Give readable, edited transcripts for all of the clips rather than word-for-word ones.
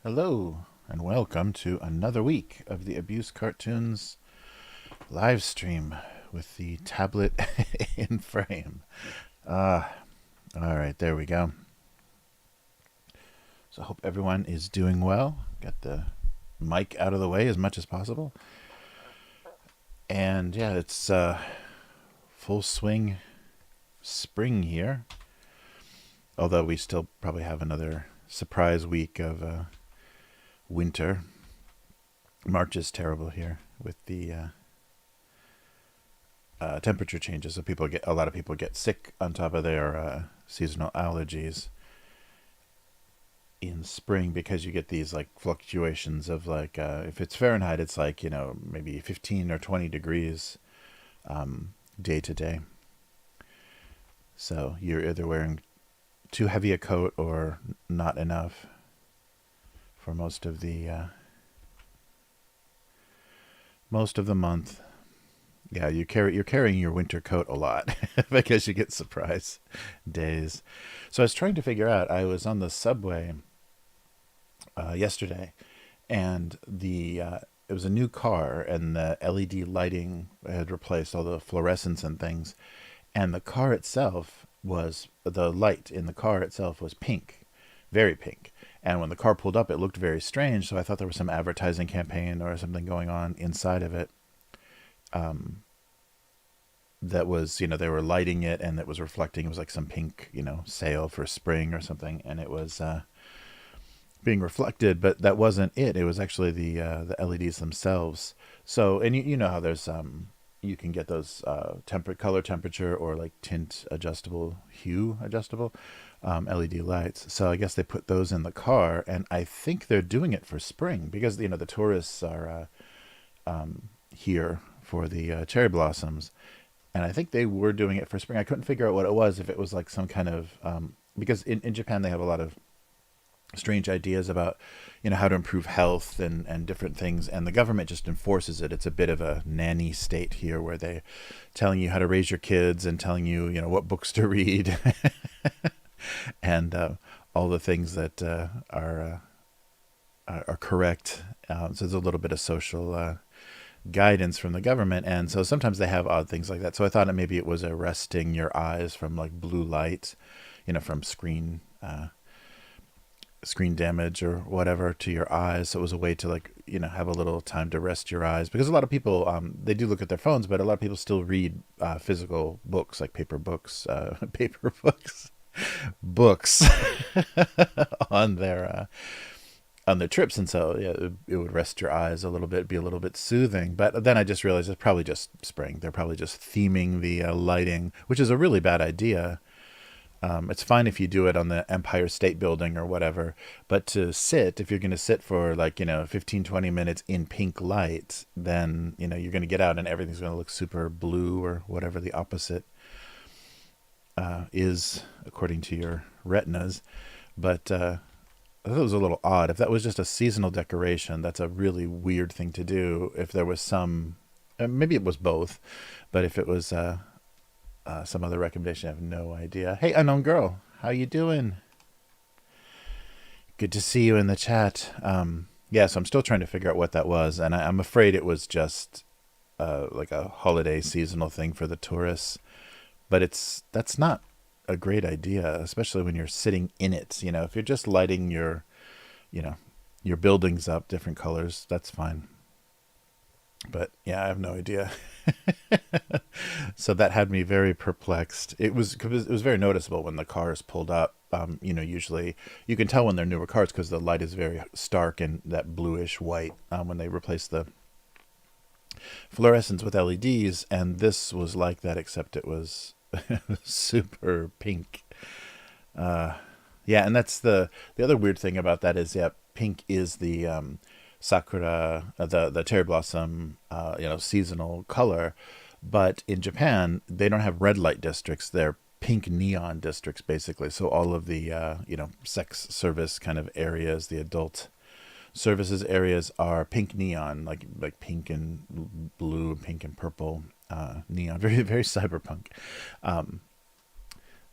Hello, and welcome to another week of the Abusecartoons Livestream with the tablet in frame. All right, there we go. So I hope everyone is doing well. Got the mic out of the way as much as possible. And yeah, it's full swing spring here. Although we still probably have another surprise week of winter. March is terrible here with the temperature changes. So a lot of people get sick on top of their seasonal allergies in spring because you get these like fluctuations of like if it's Fahrenheit, it's like maybe 15 or 20 degrees day to day. So you're either wearing too heavy a coat or not enough for most of the month. Yeah, you're carrying your winter coat a lot because you get surprise days. So I was trying to figure out. I was on the subway yesterday, and the it was a new car, and the LED lighting had replaced all the fluorescents and things, and the light in the car itself was pink, very pink. And when the car pulled up, it looked very strange. So I thought there was some advertising campaign or something going on inside of it. That was, they were lighting it and it was reflecting. It was like some pink, sale for spring or something, and it was being reflected. But that wasn't it. It was actually the LEDs themselves. So, and you know how there's you can get those color temperature or like tint adjustable, hue adjustable LED lights. So I guess they put those in the car, and I think they're doing it for spring because the tourists are here for the cherry blossoms, and I think they were doing it for spring. I couldn't figure out what it was, if it was like some kind of because in Japan they have a lot of strange ideas about how to improve health and different things, and the government just enforces it. It's a bit of a nanny state here where they telling you how to raise your kids and telling you what books to read and all the things that are correct. So there's a little bit of social guidance from the government, and so sometimes they have odd things like that. So I thought maybe it was arresting your eyes from like blue light, from screen damage or whatever to your eyes. So it was a way to like have a little time to rest your eyes, because a lot of people they do look at their phones, but a lot of people still read physical books, like paper books, books on their trips. And so yeah, it would rest your eyes a little bit, be a little bit soothing. But then I just realized it's probably just spring. They're probably just theming the lighting, which is a really bad idea. It's fine if you do it on the Empire State Building or whatever, but if you're going to sit for like 15, 20 minutes in pink light, then you're going to get out and everything's going to look super blue or whatever the opposite is according to your retinas. But I thought it was a little odd. If that was just a seasonal decoration, that's a really weird thing to do. If there was maybe it was both, but if it was some other recommendation, I have no idea. Hey, unknown girl, how you doing? Good to see you in the chat. Yeah, so I'm still trying to figure out what that was, and I'm afraid it was just like a holiday seasonal thing for the tourists. But that's not a great idea, especially when you're sitting in it. If you're just lighting you know, your buildings up different colors, that's fine. But yeah, I have no idea. So that had me very perplexed. It was very noticeable when the cars pulled up. Usually you can tell when they're newer cars because the light is very stark and that bluish white when they replace the fluorescents with LEDs, and this was like that, except it was super pink. Yeah, and that's the other weird thing about that is, yeah, pink is the sakura, the cherry blossom, seasonal color. But in Japan, they don't have red light districts. They're pink neon districts, basically. So all of the sex service kind of areas, the adult services areas, are pink neon, like pink and blue, pink and purple neon, very very cyberpunk.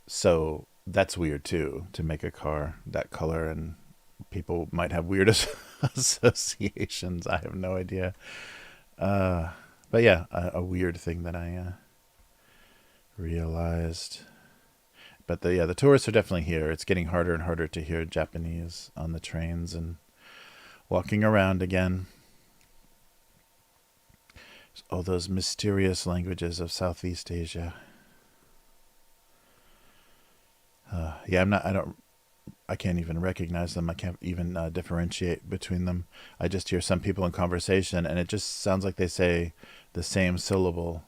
So that's weird too, to make a car that color and people might have weird associations. I have no idea. But yeah, a weird thing that I realized. But the tourists are definitely here. It's getting harder and harder to hear Japanese on the trains and walking around again. Oh, those mysterious languages of Southeast Asia. Yeah, I can't even recognize them. I can't even differentiate between them. I just hear some people in conversation, and it just sounds like they say the same syllable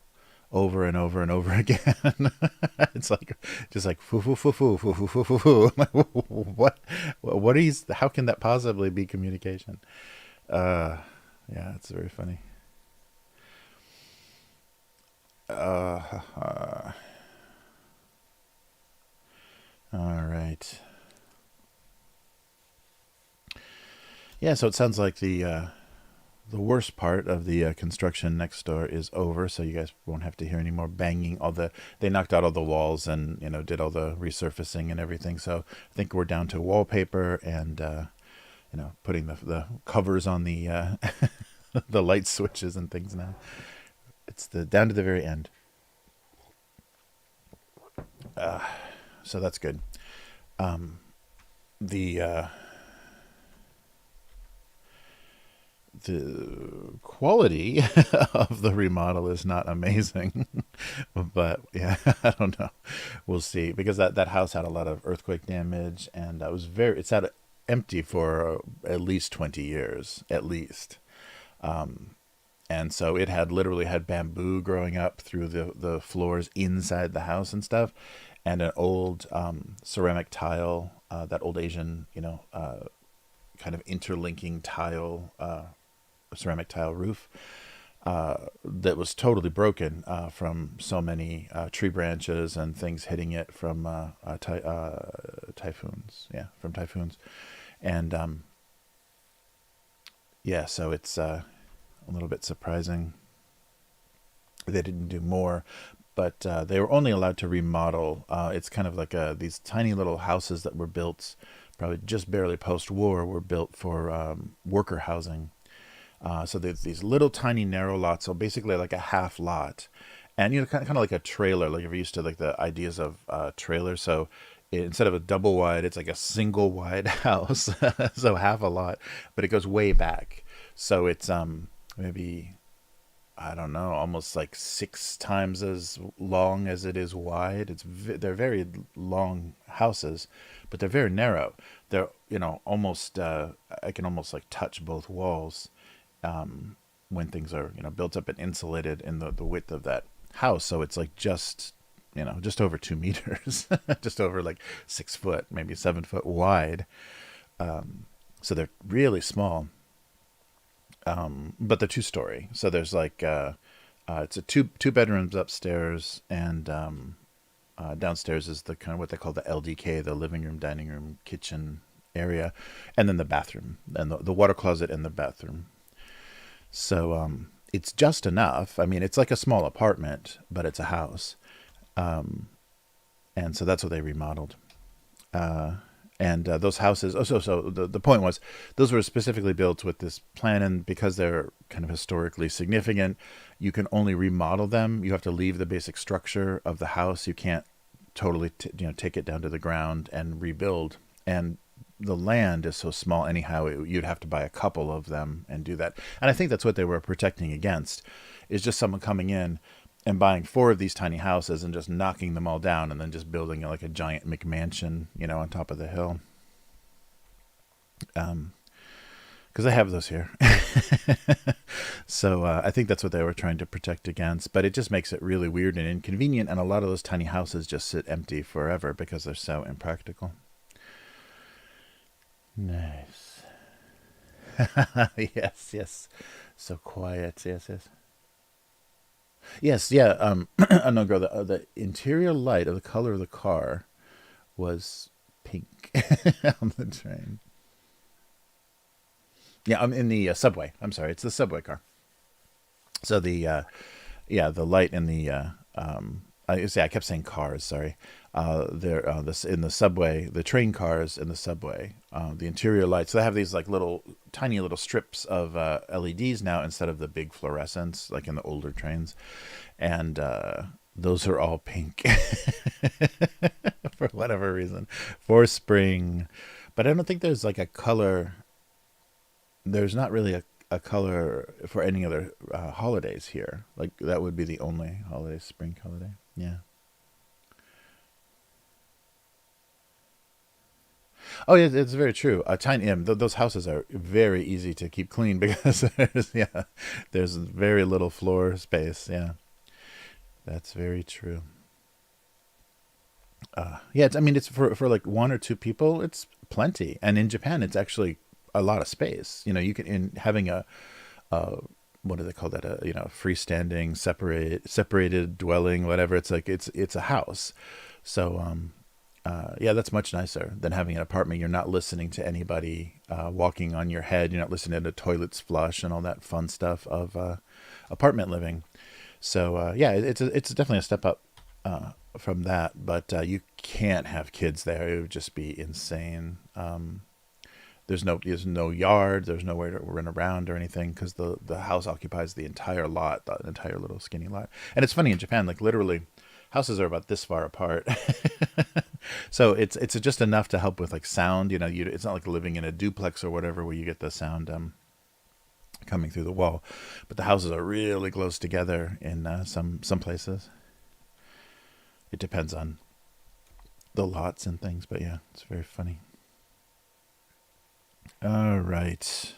over and over and over again. It's like just like foo foo foo foo foo foo foo foo foo. What are you? How can that possibly be communication? Yeah, it's very funny. All right. Yeah, so it sounds like the worst part of the construction next door is over, so you guys won't have to hear any more banging. They knocked out all the walls and did all the resurfacing and everything. So I think we're down to wallpaper and putting the covers on the the light switches and things now. It's down to the very end. So that's good. The the quality of the remodel is not amazing, but yeah, I don't know. We'll see, because that house had a lot of earthquake damage, and it's had empty for at least 20 years, at least. And so it had literally had bamboo growing up through the floors inside the house and stuff, and an old ceramic tile, that old Asian, kind of interlinking tile, ceramic tile roof, that was totally broken from so many tree branches and things hitting it from typhoons. Yeah, from typhoons. And yeah, so it's a little bit surprising they didn't do more, but they were only allowed to remodel. It's kind of like these tiny little houses that were built, probably just barely post-war, were built for worker housing. So there's these little tiny narrow lots, so basically like a half lot, and kind of like a trailer. Like if you're used to like the ideas of trailers, so instead of a double wide, it's like a single wide house, so half a lot, but it goes way back. So it's maybe, I don't know, almost like 6 times as long as it is wide. They're very long houses, but they're very narrow. They're almost I can almost like touch both walls when things are built up and insulated in the width of that house. So it's like just over 2 meters, just over like 6 foot, maybe 7 foot wide. So they're really small. But they're 2-story. So there's like it's a two bedrooms upstairs, and downstairs is the kind of what they call the LDK, the living room, dining room, kitchen area, and then the bathroom and the water closet and the bathroom. So it's just enough. I mean, it's like a small apartment, but it's a house. And so that's what they remodeled. And those houses, so the point was, those were specifically built with this plan, and because they're kind of historically significant, you can only remodel them. You have to leave the basic structure of the house. You can't totally take it down to the ground and rebuild. And the land is so small anyhow, you'd have to buy a couple of them and do that. And I think that's what they were protecting against, is just someone coming in and buying 4 of these tiny houses and just knocking them all down and then just building like a giant McMansion, on top of the hill. Because I have those here. So I think that's what they were trying to protect against. But it just makes it really weird and inconvenient. And a lot of those tiny houses just sit empty forever because they're so impractical. Nice. Yes. So quiet. Yes. Yes, yeah. No, girl. The interior light of the color of the car was pink on the train. Yeah, I'm in the subway. I'm sorry, it's the subway car. So the light in the I kept saying cars. Sorry, They're this in the subway, the train cars in the subway, the interior lights. They have these like little, tiny little strips of LEDs now instead of the big fluorescents like in the older trains, and those are all pink for whatever reason for spring. But I don't think there's like a color. There's not really a color for any other holidays here. Like that would be the only holiday, spring holiday. Yeah. Oh, yeah, it's very true. Tiny, those houses are very easy to keep clean because there's very little floor space. Yeah, that's very true. Yeah, I mean, it's for like one or two people, it's plenty. And in Japan, it's actually a lot of space. You know, you can in having a what do they call that? A freestanding, separated dwelling, whatever. It's like it's a house. So yeah, that's much nicer than having an apartment. You're not listening to anybody walking on your head. You're not listening to toilets flush and all that fun stuff of apartment living. So yeah, it's definitely a step up from that. But you can't have kids there; it would just be insane. There's no yard. There's nowhere to run around or anything because the house occupies the entire lot, the entire little skinny lot. And it's funny in Japan, like literally, houses are about this far apart. So it's just enough to help with like sound. It's not like living in a duplex or whatever where you get the sound coming through the wall, but the houses are really close together in some places. It depends on the lots and things, but yeah, it's very funny. All right.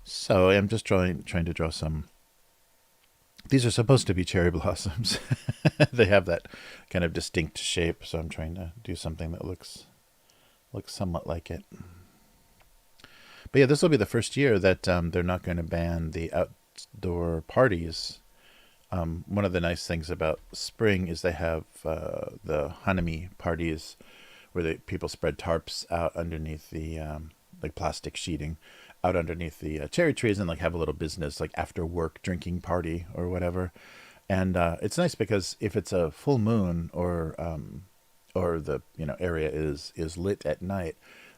So I'm just trying to draw some. These are supposed to be cherry blossoms. They have that kind of distinct shape, so I'm trying to do something that looks somewhat like it. But yeah, this will be the first year that they're not going to ban the outdoor parties. One of the nice things about spring is they have the hanami parties where people spread tarps out underneath the like plastic sheeting out underneath the cherry trees and like have a little business like after work drinking party or whatever. And it's nice because if it's a full moon or the area is lit at night,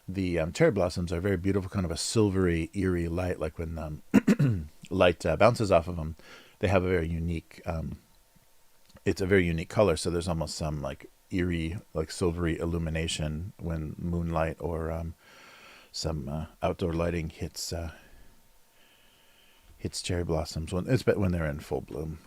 the cherry blossoms are very beautiful, kind of a silvery, eerie light. Like when light bounces off of them, they have a very unique. It's a very unique color. So there's almost some like eerie, like silvery illumination when moonlight or some outdoor lighting hits cherry blossoms when they're in full bloom.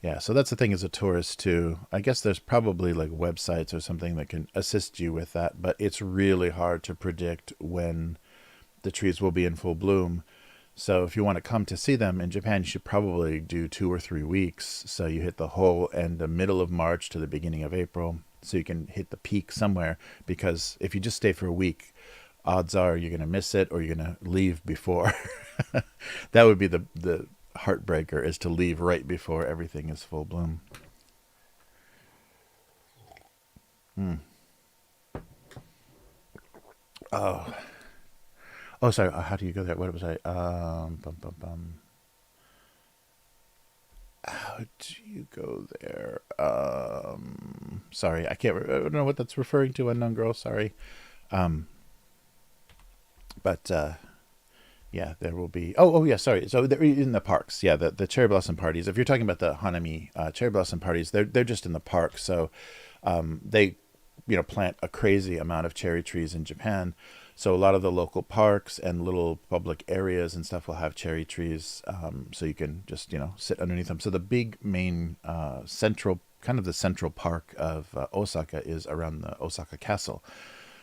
Yeah, so that's the thing as a tourist too. I guess there's probably like websites or something that can assist you with that, but it's really hard to predict when the trees will be in full bloom. So if you want to come to see them in Japan, you should probably do 2 or 3 weeks. So you hit the whole end, the middle of March to the beginning of April, so you can hit the peak somewhere. Because if you just stay for a week, odds are you're going to miss it or you're going to leave before. That would be the heartbreaker, is to leave right before everything is full bloom. Mm. Oh, oh, sorry. How do you go there? What was I? How do you go there? Sorry, I can't. I don't know what that's referring to. Unknown girl. Sorry. Um, but yeah, there will be. Oh, yeah. Sorry. So they're in the parks. Yeah, the cherry blossom parties. If you're talking about the hanami cherry blossom parties, they're just in the park. So they plant a crazy amount of cherry trees in Japan. So a lot of the local parks and little public areas and stuff will have cherry trees, so you can just sit underneath them. So the big main central, kind of the central park of Osaka is around the Osaka Castle.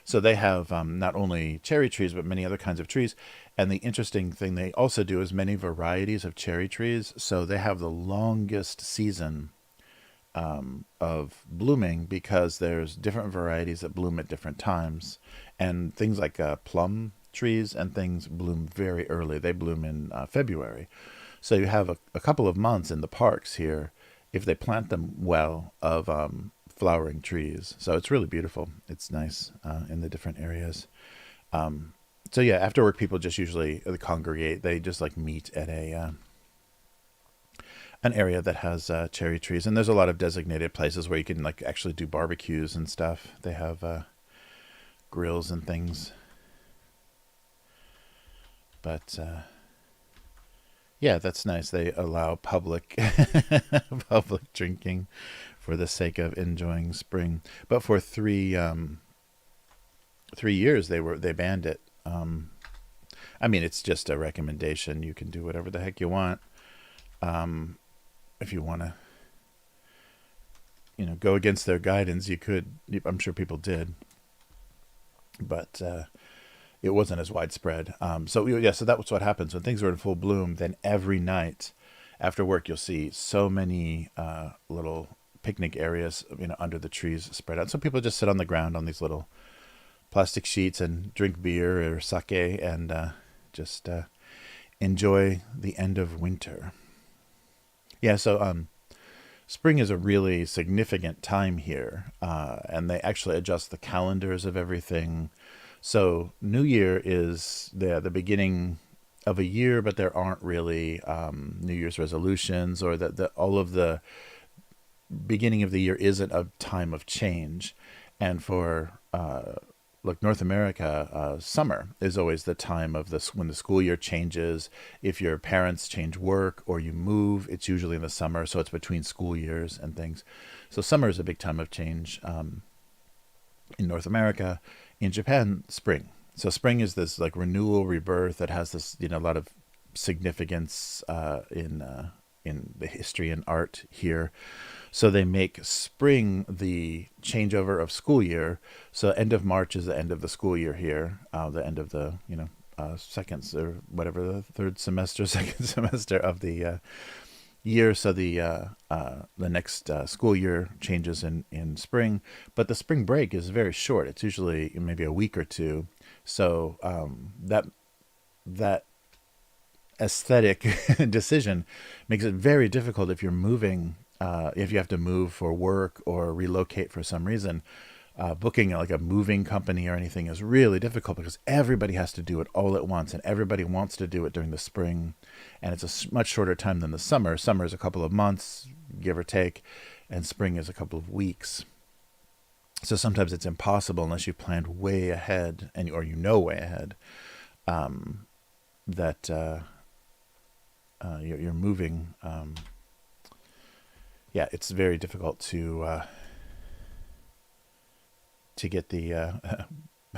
So they have not only cherry trees but many other kinds of trees. And the interesting thing they also do is many varieties of cherry trees. So they have the longest season of blooming because there's different varieties that bloom at different times, and things like plum trees and things bloom very early. They bloom in February, so you have a couple of months in the parks here if they plant them well of flowering trees. So it's really beautiful. It's nice in the different areas. So yeah, after work people just usually congregate. They just like meet at an area that has cherry trees, and there's a lot of designated places where you can like actually do barbecues and stuff. They have grills and things, but yeah, that's nice. They allow public public drinking for the sake of enjoying spring. But for 3 years they banned it. I mean, it's just a recommendation. You can do whatever the heck you want. If you want to, go against their guidance, you could. I'm sure people did, but it wasn't as widespread. So that was what happens when things were in full bloom. Then every night after work, you'll see so many little picnic areas, under the trees spread out. So people just sit on the ground on these little plastic sheets and drink beer or sake and just enjoy the end of winter. Yeah, so spring is a really significant time here, and they actually adjust the calendars of everything. So New Year is the beginning of a year, but there aren't really New Year's resolutions, or all of the beginning of the year isn't a time of change. And for North America, summer is always the time of when the school year changes. If your parents change work or you move, it's usually in the summer, so it's between school years and things. So summer is a big time of change in North America. In Japan, spring. So spring is this like renewal, rebirth that has this a lot of significance in the history and art here. So they make spring the changeover of school year. So end of March is the end of the school year here. The end of the second or whatever, the second semester of the year. So the next school year changes in spring, but the spring break is very short. It's usually maybe a week or two. So that aesthetic decision makes it very difficult if you're moving. If you have to move for work or relocate for some reason, booking like a moving company or anything is really difficult because everybody has to do it all at once, and everybody wants to do it during the spring, and it's a much shorter time than the summer. Summer is a couple of months, give or take, and spring is a couple of weeks. So sometimes it's impossible unless you planned way ahead or way ahead that you're moving. Yeah, it's very difficult to get the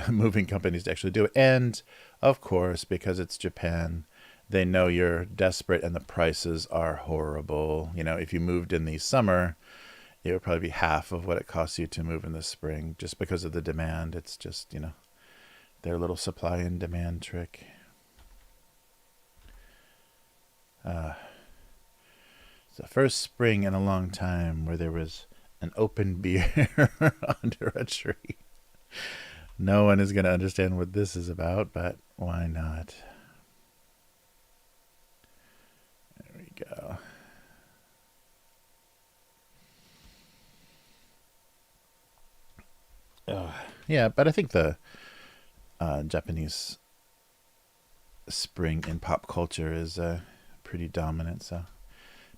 moving companies to actually do it. And of course, because it's Japan, they know you're desperate and the prices are horrible. If you moved in the summer, it would probably be half of what it costs you to move in the spring, just because of the demand. It's just, their little supply and demand trick. It's the first spring in a long time where there was an open beer under a tree. No one is going to understand what this is about, but why not? There we go. Yeah, but I think the Japanese spring in pop culture is pretty dominant, so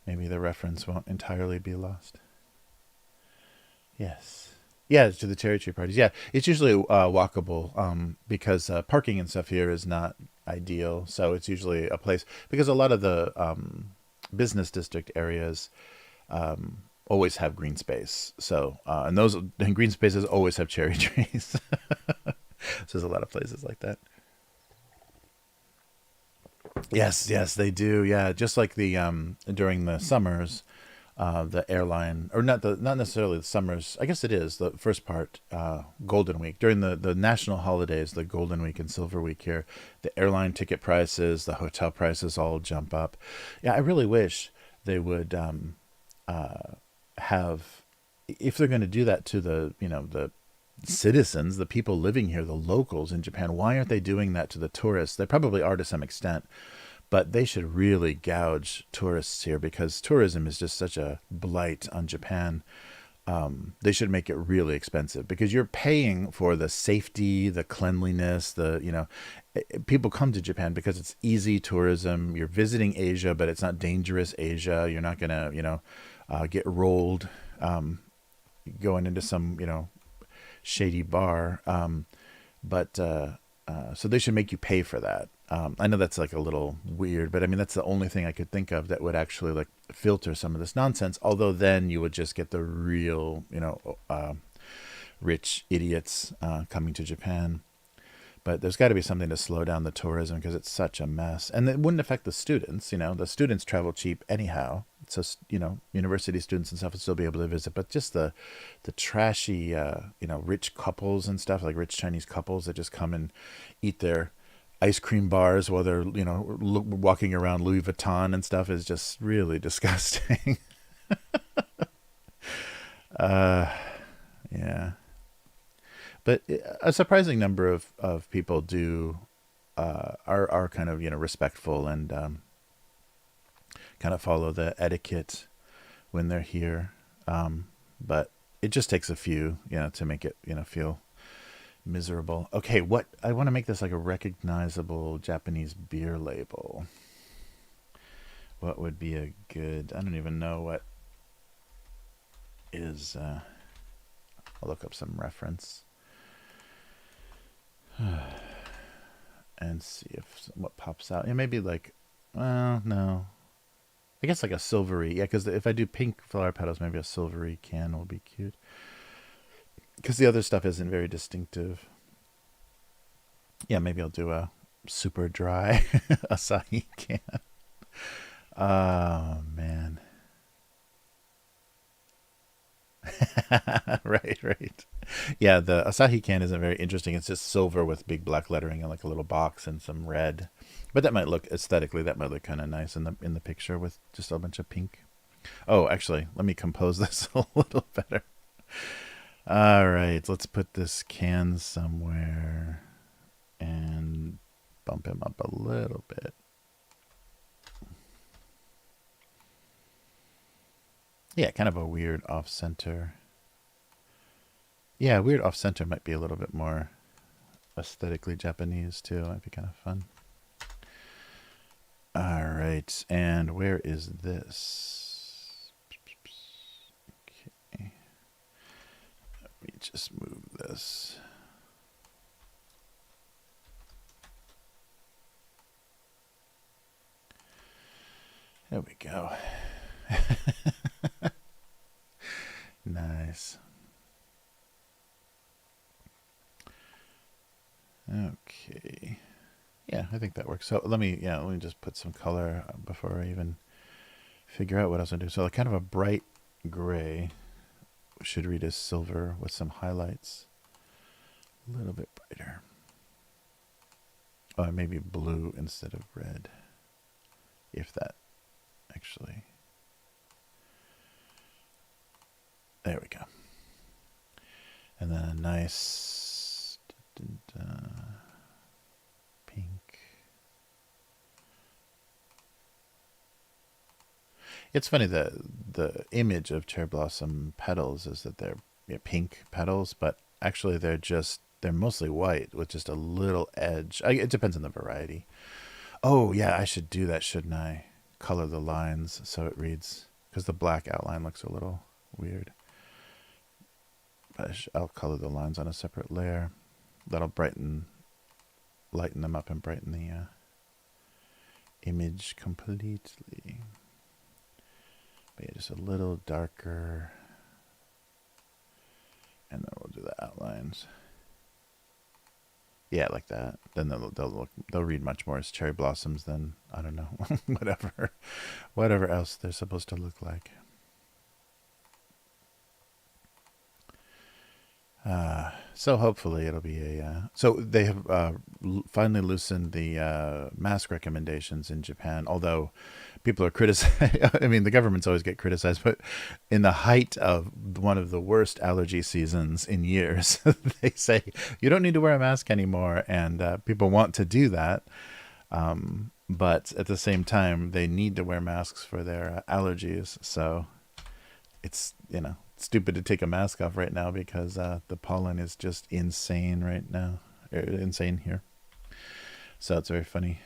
maybe the reference won't entirely be lost. Yes. Yeah, to the cherry tree parties. Yeah, it's usually walkable because parking and stuff here is not ideal. So it's usually a place, because a lot of the business district areas always have green space. So, and green spaces always have cherry trees. So there's a lot of places like that. Yes, they do. Yeah, just like the during the summers, the airline, or not necessarily the summers. I guess it is the first part, Golden Week, during the national holidays, the Golden Week and Silver Week here. The airline ticket prices, the hotel prices all jump up. Yeah, I really wish they would have, if they're going to do that to the citizens, the people living here, the locals in Japan. Why aren't they doing that to the tourists? They probably are to some extent, but they should really gouge tourists here, because tourism is just such a blight on Japan. they should make it really expensive, because you're paying for the safety, the cleanliness, people come to Japan because it's easy tourism. You're visiting Asia, but it's not dangerous Asia. You're not gonna, get rolled going into some, shady bar. But so they should make you pay for that. I know that's like a little weird, but I mean, that's the only thing I could think of that would actually like filter some of this nonsense. Although then you would just get the real, rich idiots coming to Japan. But there's got to be something to slow down the tourism, because it's such a mess. And it wouldn't affect the students. The students travel cheap anyhow. So, university students and stuff would still be able to visit. But just the trashy, rich couples and stuff, like rich Chinese couples that just come and eat their ice cream bars while they're, walking around Louis Vuitton and stuff, is just really disgusting. Yeah. But a surprising number of people are kind of, respectful and kind of follow the etiquette when they're here. But it just takes a few, to make it, feel miserable. Okay, I want to make this like a recognizable Japanese beer label. What would be a good? I don't even know what is. I'll look up some reference. And see what pops out. It may be like, well, no. I guess like a silvery. Yeah, because if I do pink flower petals, maybe a silvery can will be cute. Because the other stuff isn't very distinctive. Yeah, maybe I'll do a super dry Asahi can. Oh, man. Right. Yeah, the Asahi can isn't very interesting. It's just silver with big black lettering and like a little box and some red. But that might look aesthetically, that might look kind of nice in the picture with just a bunch of pink. Oh, actually, let me compose this a little better. All right, let's put this can somewhere and bump him up a little bit. Yeah, kind of a weird off-center. Yeah, weird off-center might be a little bit more aesthetically Japanese too. Might be kind of fun. All right, and where is this? Okay. Let me just move this. There we go. Nice. Okay. Yeah, I think that works. So let me just put some color before I even figure out what else I do. So kind of a bright gray should read as silver with some highlights. A little bit brighter. Oh, maybe blue instead of red. If that actually. There we go. And then a nice pink. It's funny, the image of cherry blossom petals is that they're pink petals, but actually they're mostly white with just a little edge. It depends on the variety. Oh yeah, I should do that, shouldn't I? Color the lines so it reads, because the black outline looks a little weird. But I'll color the lines on a separate layer. That'll lighten them up and brighten the image completely. But yeah, just a little darker. And then we'll do the outlines. Yeah, like that. Then they'll read much more as cherry blossoms than, I don't know, whatever else they're supposed to look like. So hopefully it'll be so they have finally loosened the mask recommendations in Japan, although people are criticized. I mean, the governments always get criticized, but in the height of one of the worst allergy seasons in years, they say you don't need to wear a mask anymore, and people want to do that. But at the same time, they need to wear masks for their allergies. So it's, stupid to take a mask off right now because the pollen is just insane right now. Insane here. So it's very funny.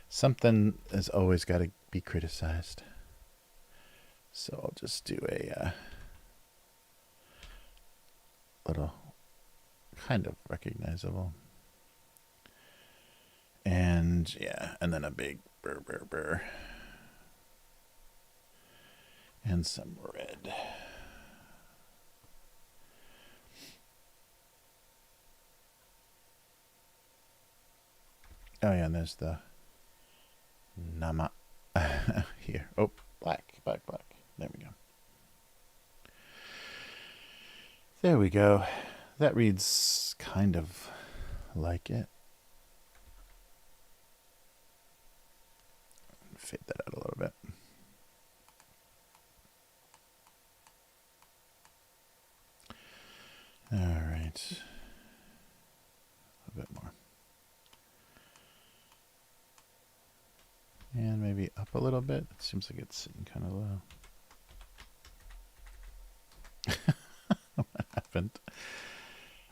Something has always got to be criticized. So I'll just do a little kind of recognizable. And yeah, and then a big burr, burr, burr. And some red. Oh yeah, and there's the Nama here. Oh, black, black, black. There we go. There we go. That reads kind of like it. Fade that out a little bit. All right. A bit more. And maybe up a little bit. It seems like it's sitting kind of low. What happened?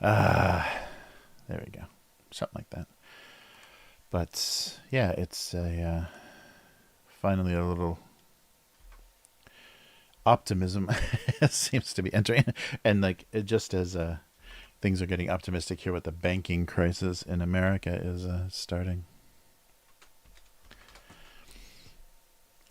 There we go. Something like that. But yeah, it's a finally a little optimism seems to be entering, and like it just as things are getting optimistic here with the banking crisis in America is starting.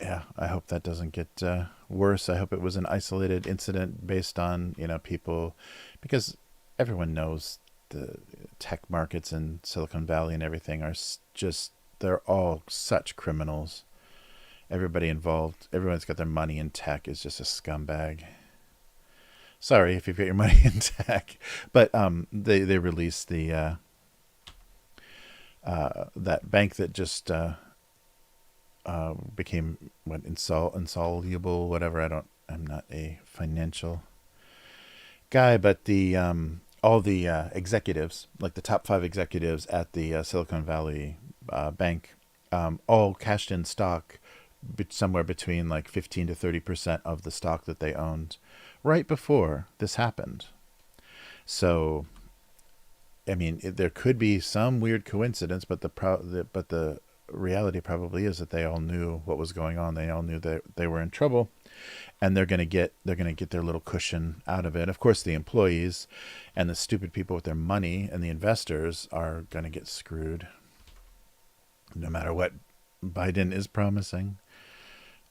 Yeah, I hope that doesn't get worse. I hope it was an isolated incident based on, people, because everyone knows the tech markets in Silicon Valley and everything are just, they're all such criminals. Everybody involved, everyone's got their money in tech is just a scumbag. Sorry if you've got your money in tech, but they released the that bank that just became insoluble, whatever. I'm not a financial guy, but the all the executives, like the top 5 executives at the Silicon Valley bank, all cashed in stock, somewhere between like 15 to 30% of the stock that they owned, right before this happened. So, I mean, there could be some weird coincidence, but the reality probably is that they all knew what was going on. They all knew that they were in trouble, and they're going to get their little cushion out of it. Of course, the employees and the stupid people with their money and the investors are going to get screwed, no matter what Biden is promising.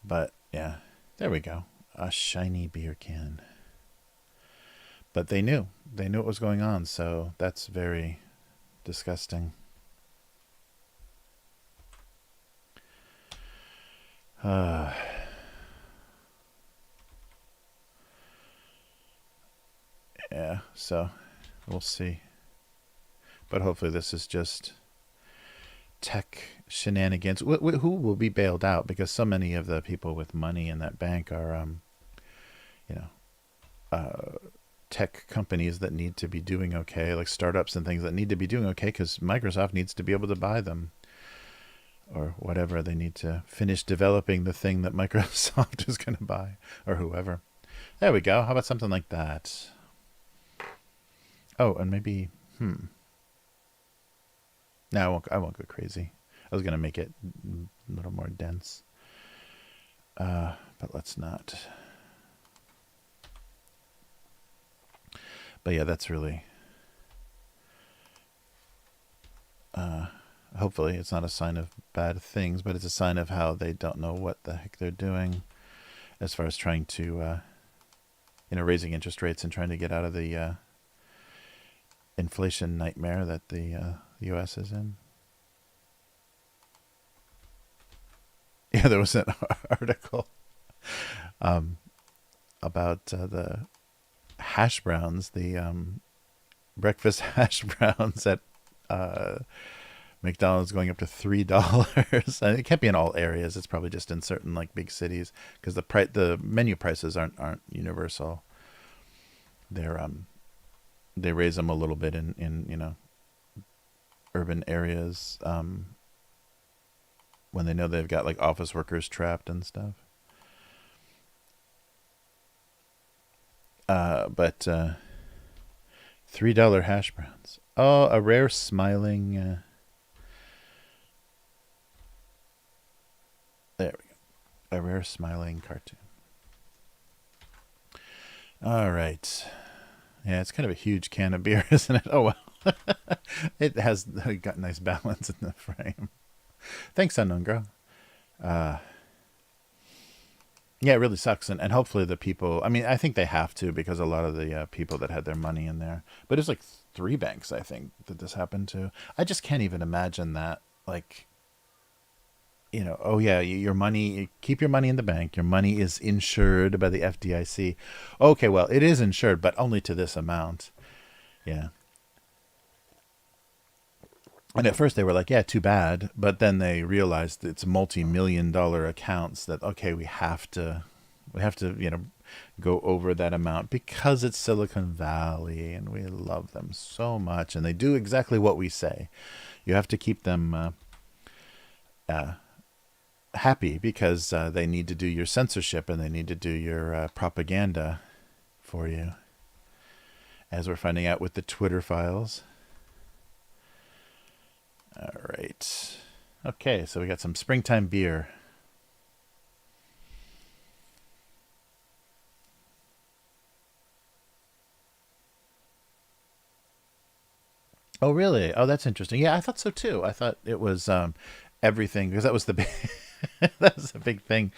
But yeah, there we go. A shiny beer can. But they knew what was going on, so that's very disgusting. Yeah, so we'll see. But hopefully this is just tech shenanigans. Who will be bailed out? Because so many of the people with money in that bank are, tech companies that need to be doing okay, like startups and things that need to be doing okay because Microsoft needs to be able to buy them. Or whatever, they need to finish developing the thing that Microsoft is going to buy, or whoever. There we go. How about something like that? Oh, and maybe, no, I won't go crazy. I was going to make it a little more dense. But let's not. But yeah, that's really, hopefully it's not a sign of bad things, but it's a sign of how they don't know what the heck they're doing as far as trying to, raising interest rates and trying to get out of the inflation nightmare that the U.S. is in. Yeah, there was an article about the hash browns, the breakfast hash browns at McDonald's going up to $3. And it can't be in all areas. It's probably just in certain like big cities because the menu prices aren't universal. They raise them a little bit in urban areas when they know they've got like office workers trapped and stuff. But $3 hash browns. Oh, a rare smiling. There we go. A rare smiling cartoon. All right. Yeah, it's kind of a huge can of beer, isn't it? Oh well. It has got nice balance in the frame. Thanks, Unknown Girl. Yeah, it really sucks, and hopefully the people. I mean, I think they have to because a lot of the people that had their money in there. But it's like 3 banks, I think, that this happened to. I just can't even imagine that. Like, oh yeah, your money. Keep your money in the bank. Your money is insured by the FDIC. Okay, well, it is insured, but only to this amount. Yeah. And at first they were like, yeah, too bad. But then they realized it's multi-million-dollar accounts that, okay, we have to go over that amount because it's Silicon Valley and we love them so much. And they do exactly what we say. You have to keep them happy because they need to do your censorship and they need to do your propaganda for you. As we're finding out with the Twitter files. All right. Okay, so we got some springtime beer. Oh, really? Oh, that's interesting. Yeah, I thought so too. I thought it was everything because that was the big, that was a big thing.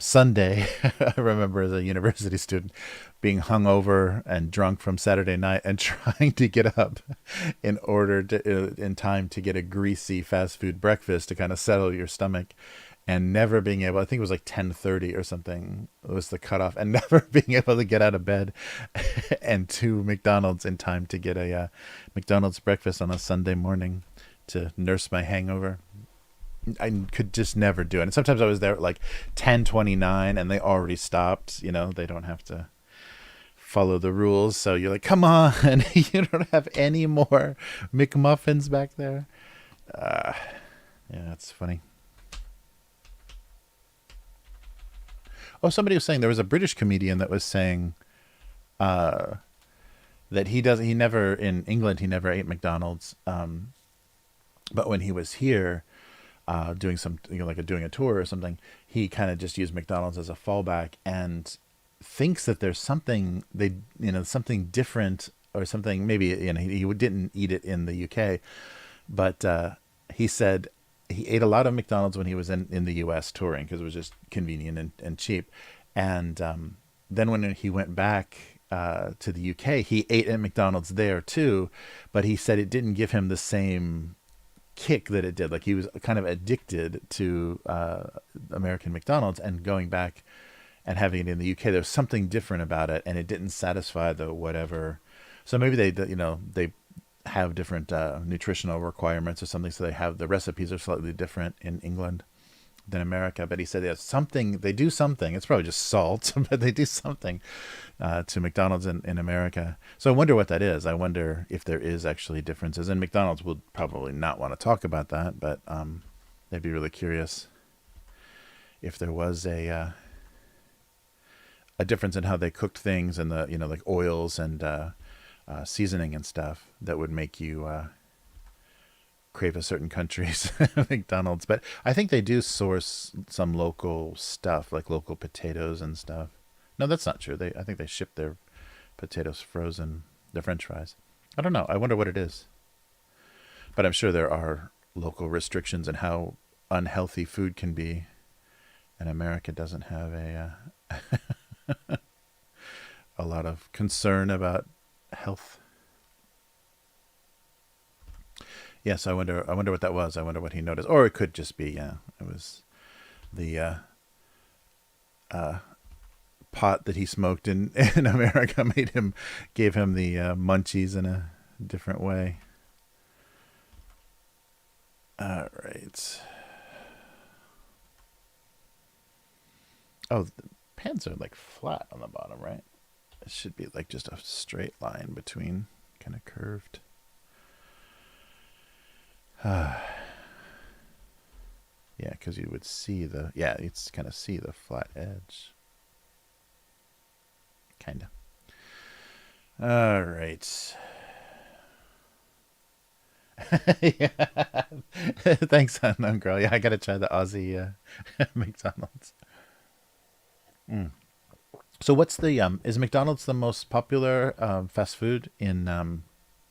Sunday, I remember as a university student being hungover and drunk from Saturday night and trying to get up in order to in time to get a greasy fast food breakfast to kind of settle your stomach, and never being able. I think it was like 10:30 or something was the cutoff, and never being able to get out of bed and to McDonald's in time to get a McDonald's breakfast on a Sunday morning to nurse my hangover. I could just never do it. And sometimes I was there at like 10:29 and they already stopped. They don't have to follow the rules. So you're like, come on. You don't have any more McMuffins back there. Yeah, that's funny. Oh, somebody was saying there was a British comedian that was saying that he never, in England, he never ate McDonald's. But when he was here, doing some, like doing a tour or something, he kind of just used McDonald's as a fallback and thinks that there's something something different or something. Maybe he didn't eat it in the UK, but he said he ate a lot of McDonald's when he was in the US touring because it was just convenient and cheap. And then when he went back to the UK, he ate at McDonald's there too, but he said it didn't give him the same kick that it did. Like he was kind of addicted to American McDonald's, and going back and having it in the UK, there's something different about it, and it didn't satisfy the whatever. So maybe they have different nutritional requirements or something. So the recipes are slightly different in England than America. But he said they do something. It's probably just salt, but they do something to McDonald's in America. So I wonder what that is. I wonder if there is actually differences. And McDonald's would probably not want to talk about that, but they'd be really curious if there was a difference in how they cooked things and the like oils and seasoning and stuff that would make you crave a certain country's McDonald's. But I think they do source some local stuff, like local potatoes and stuff. No, that's not true. I think they ship their potatoes frozen, their French fries. I don't know. I wonder what it is. But I'm sure there are local restrictions on how unhealthy food can be, and America doesn't have a lot of concern about health. Yes, I wonder what that was. I wonder what he noticed, or it could just be, it was the pot that he smoked in America gave him the munchies in a different way. All right. Oh, the pants are like flat on the bottom, right? It should be like just a straight line between, kind of curved. Yeah, because you would see you'd kind of see the flat edge. Kind of. All right. Yeah. Thanks, unknown girl. Yeah, I gotta try the Aussie McDonald's. Mm. So, what's the is McDonald's the most popular fast food in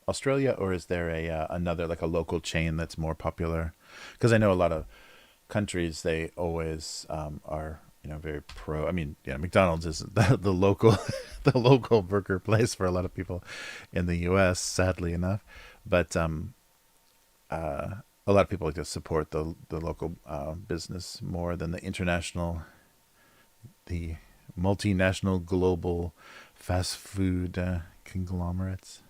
Australia, or is there a another like a local chain that's more popular? Because I know a lot of countries they always are very pro. I mean, McDonald's is the local the local burger place for a lot of people in the U.S. Sadly enough, but a lot of people like to support the local business more than the international, the multinational global fast food conglomerates.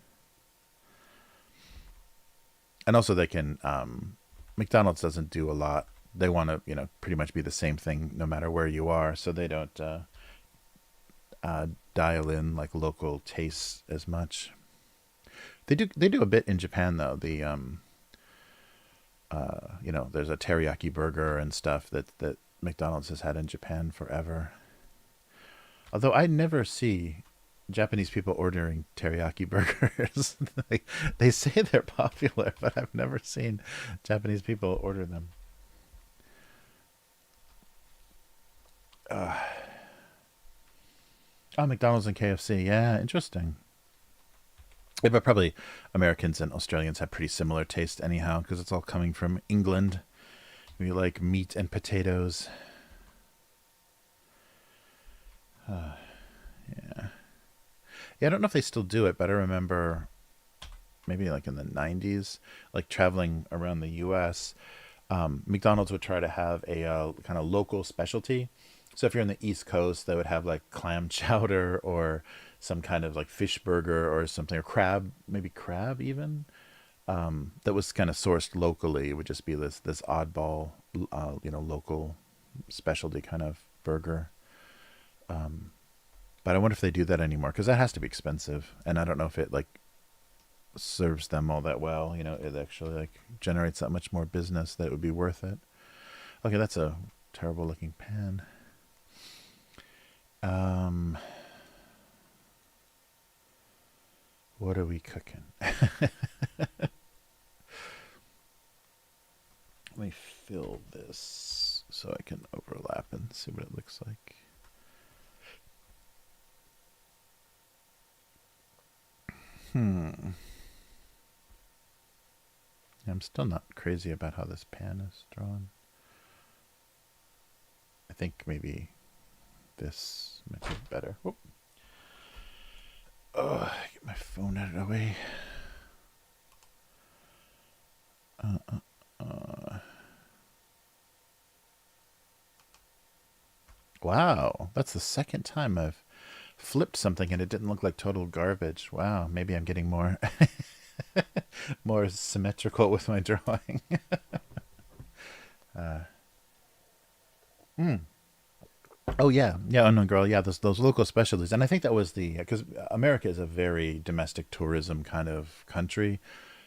And also they can McDonald's doesn't do a lot. They want to pretty much be the same thing no matter where you are, so they don't dial in like local tastes as much. They do a bit in Japan though. There's a teriyaki burger and stuff that McDonald's has had in Japan forever. Although I never see Japanese people ordering teriyaki burgers. they say they're popular, but I've never seen Japanese people order them. Uh, oh, McDonald's and KFC. Yeah, interesting. Yeah, but probably Americans and Australians have pretty similar taste anyhow, because it's all coming from England. We like meat and potatoes. Yeah. Yeah, I don't know if they still do it, but I remember maybe like in the 90s, like traveling around the US, McDonald's would try to have a kind of local specialty. So if you're in the East Coast, they would have like clam chowder or some kind of like fish burger or something, or crab, maybe crab even, that was kind of sourced locally. It would just be this oddball, local specialty kind of burger. But I wonder if they do that anymore, because that has to be expensive, and I don't know if it like serves them all that well. It actually like generates that much more business that it would be worth it. Okay, that's a terrible looking pan. Um, what are we cooking? Let me fill this so I can overlap and see what it looks like. Hmm. I'm still not crazy about how this pan is drawn. I think maybe this might be better. Whoop. Oh, get my phone out of the way. Uh, uh, uh. Wow, that's the second time I've flipped something and it didn't look like total garbage. Wow, maybe I'm getting more more symmetrical with my drawing. uh, mm. Oh yeah, yeah, unknown girl. Yeah, those local specialties, and I think that was the because America is a very domestic tourism kind of country,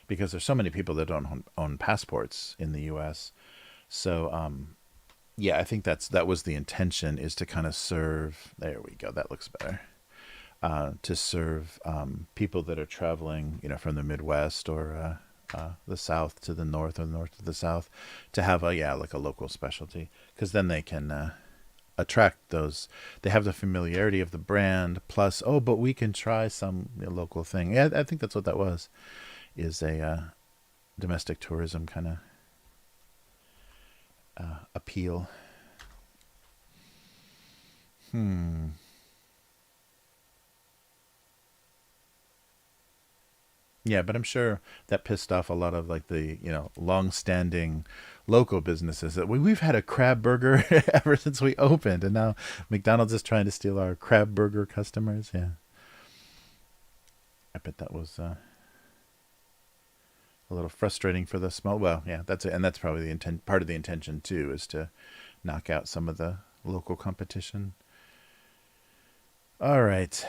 because there's so many people that don't own passports in the U.S. So yeah, I think that was the intention, is to kind of serve. There we go. That looks better. To serve people that are traveling, from the Midwest or the South to the North or the North to the South, to have a like a local specialty, because then they can attract those. They have the familiarity of the brand, plus but we can try some local thing. Yeah, I think that's what that was. Is a domestic tourism kind of appeal. Hmm. Yeah, but I'm sure that pissed off a lot of like the long-standing local businesses that we've had a crab burger ever since we opened, and now McDonald's is trying to steal our crab burger customers. Yeah, I bet that was a little frustrating for the small. Well, yeah, that's it, and that's probably the intent. Part of the intention too is to knock out some of the local competition. All right.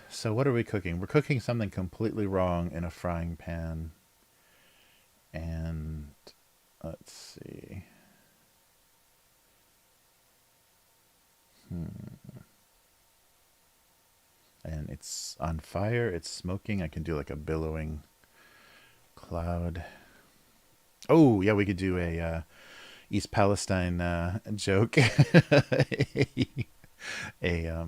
So what are we cooking? We're cooking something completely wrong in a frying pan. And let's see. Hmm. And it's It's on fire. It's smoking. I can do like a billowing cloud. Oh, yeah, we could do a East Palestine joke. A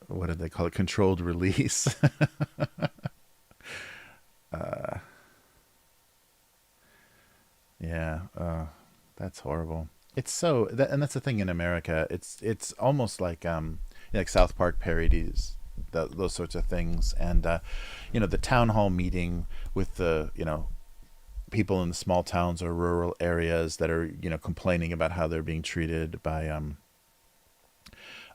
what do they call it? Controlled release. uh, yeah, that's horrible. It's so that, and that's the thing in America. It's almost like South Park parodies those sorts of things, and the town hall meeting with the people in the small towns or rural areas that are complaining about how they're being treated by